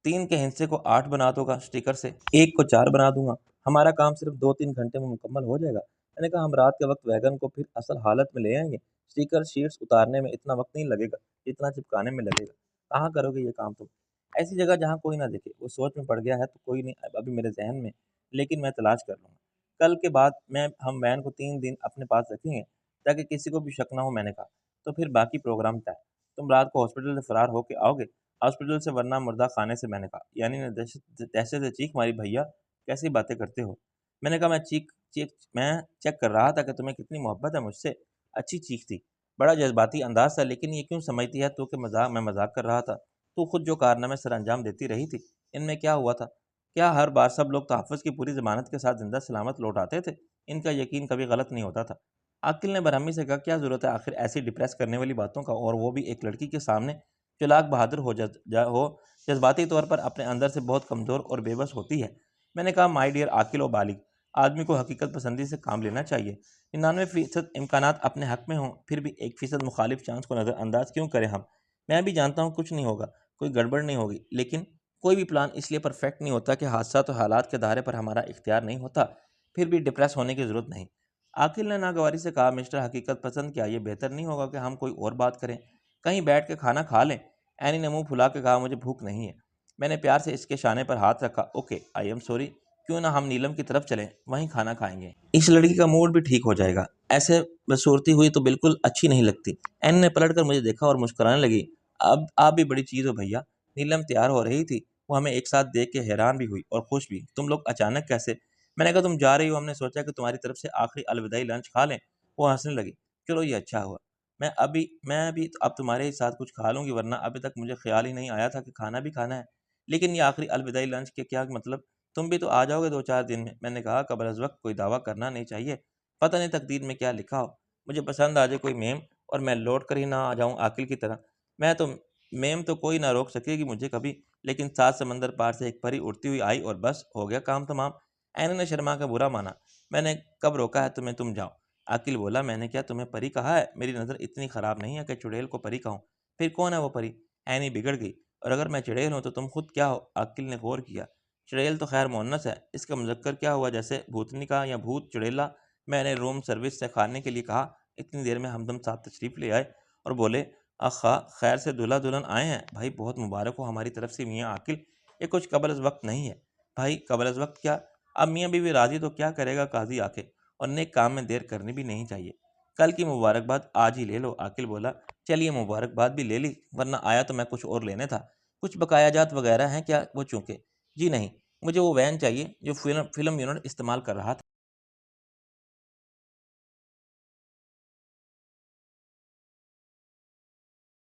3 के हिस्से को 8 बना दूंगा स्टिकर से, 1 को 4 बना दूंगा। हमारा काम सिर्फ 2-3 घंटे में मुकम्मल हो जाएगा। मैंने कहा, हम रात के वक्त वैगन को फिर असल हालत में ले आएंगे। स्टिकर शीट्स उतारने में इतना वक्त नहीं लगेगा जितना चिपकाने में लगेगा। कहाँ करोगे ये काम तुम? ऐसी जगह जहाँ कोई ना देखे। वो सोच में पड़ गया है तो कोई नहीं अभी मेरे जहन में, लेकिन मैं तलाश कर लूंगा। कल के बाद मैं हम वैन को 3 दिन अपने पास रखेंगे ताकि किसी को भी शक ना हो। मैंने कहा, तो फिर बाकी प्रोग्राम तय। तुम रात को हॉस्पिटल से फरार होके आओगे। हॉस्पिटल से वरना मुर्दा खाने से। मैंने कहा। यानी ने दहशत दहशत से चीख मारी, भैया कैसी बातें करते हो? मैंने कहा, मैं चेक कर रहा था कि तुम्हें कितनी मोहब्बत है मुझसे। अच्छी चीख थी, बड़ा जज्बाती अंदाज था, लेकिन ये क्यों समझती है तू कि मजाक मैं मजाक कर रहा था? तू खुद जो कारनामे सर अंजाम देती रही थी, इनमें क्या हुआ था? क्या हर बार सब लोग तहफ़्फ़ुज़ की पूरी ज़मानत के साथ ज़िंदा सलामत लौट आते थे? इनका यकीन कभी गलत नहीं होता था। आकिल ने बरहमी से कहा, क्या ज़रूरत है आखिर ऐसी डिप्रेस करने वाली बातों का, और वो भी एक लड़की के सामने? चालाक बहादुर हो जज्बाती तौर पर अपने अंदर से बहुत कमज़ोर और बेबस होती है। मैंने कहा, माय डियर आकिल व बालिग, आदमी को हकीकत पसंदी से काम लेना चाहिए। 99% इम्कानात अपने हक में हों, फिर भी 1% मुखालिफ चांस को नज़रअंदाज क्यों करें हम? मैं भी जानता हूँ कुछ नहीं होगा, कोई गड़बड़ नहीं होगी, लेकिन कोई भी प्लान इसलिए परफेक्ट नहीं होता कि हादसा तो हालात के दायरे पर हमारा इख्तियार नहीं होता। फिर भी डिप्रेस होने की ज़रूरत नहीं। आकिल ने नागवारी से कहा, मिस्टर हकीकत पसंद, क्या ये बेहतर नहीं होगा कि हम कोई और बात करें, कहीं बैठ के खाना खा लें? एनी ने मुंह फुला के कहा, मुझे भूख नहीं है। मैंने प्यार से इसके शाने पर हाथ रखा। Okay, I am sorry. क्यों ना हम नीलम की तरफ चलें, वहीं खाना खाएंगे। इस लड़की का मूड भी ठीक हो जाएगा। ऐसे बसूरती हुई तो बिल्कुल अच्छी नहीं लगती। एन ने पलट कर मुझे देखा और मुस्कुराने लगी। अब आप भी बड़ी चीज़ हो भैया। नीलम तैयार हो रही थी। वो हमें एक साथ देख के हैरान भी हुई और खुश भी। तुम लोग अचानक कैसे? मैंने कहा, तुम जा रही हो, हमने सोचा कि तुम्हारी तरफ से आखिरी अलविदाई लंच खा लें। वो हंसने लगी। चलो, ये अच्छा हुआ। मैं भी तो अब तुम्हारे ही साथ कुछ खा लूंगी, वरना अभी तक मुझे ख्याल ही नहीं आया था कि खाना भी खाना है। लेकिन ये आखिरी अलविदाई लंच के क्या मतलब? तुम भी तो आ जाओगे 2-4 दिन में। मैंने कहा, कबल अज़ वक्त कोई दावा करना नहीं चाहिए। पता नहीं तकदीर में क्या लिखा हो। मुझे पसंद आ जाए कोई मेम और मैं लौट कर ही ना आ जाऊँ आकिल की तरह। मैं तो मेम तो कोई ना रोक सकेगी मुझे कभी, लेकिन सात समंदर पार से एक परी उड़ती हुई आई और बस हो गया काम तमाम। ऐनी ने शर्मा कर बुरा माना। मैंने कब रोका है तुम्हें, तुम जाओ। आकिल बोला, मैंने क्या तुम्हें परी कहा है? मेरी नज़र इतनी ख़राब नहीं है कि चुड़ैल को परी कहूँ। फिर कौन है वो परी? ऐनी बिगड़ गई। और अगर मैं चुड़ैल हूँ तो तुम खुद क्या हो? आकिल ने गौर किया। चुड़ैल तो खैर मुअन्नस है, इसका मुज़क्कर क्या हुआ, जैसे भूतनी का या भूत चुड़ैला। मैंने रूम सर्विस से खाने के लिए कहा। इतनी देर में हमदम साहब तशरीफ़ ले आए और बोले, आखा खैर से दूल्हा दुल्हन आए हैं। भाई बहुत मुबारक हो हमारी तरफ से मियाँ आकिल। ये कुछ कबल अज़ वक्त नहीं है। भाई कबल अज़ वक्त क्या? अब मियाँ बीवी राज़ी तो क्या करेगा काजी आके, और नेक काम में देर करनी भी नहीं चाहिए। कल की मुबारकबाद आज ही ले लो। आकिल बोला, चलिए मुबारकबाद भी ले ली, वरना आया तो मैं कुछ और लेने था। कुछ बकायाजात वगैरह हैं क्या वो चूँके? जी नहीं, मुझे वो वैन चाहिए जो फ़िल्म यूनिट इस्तेमाल कर रहा था।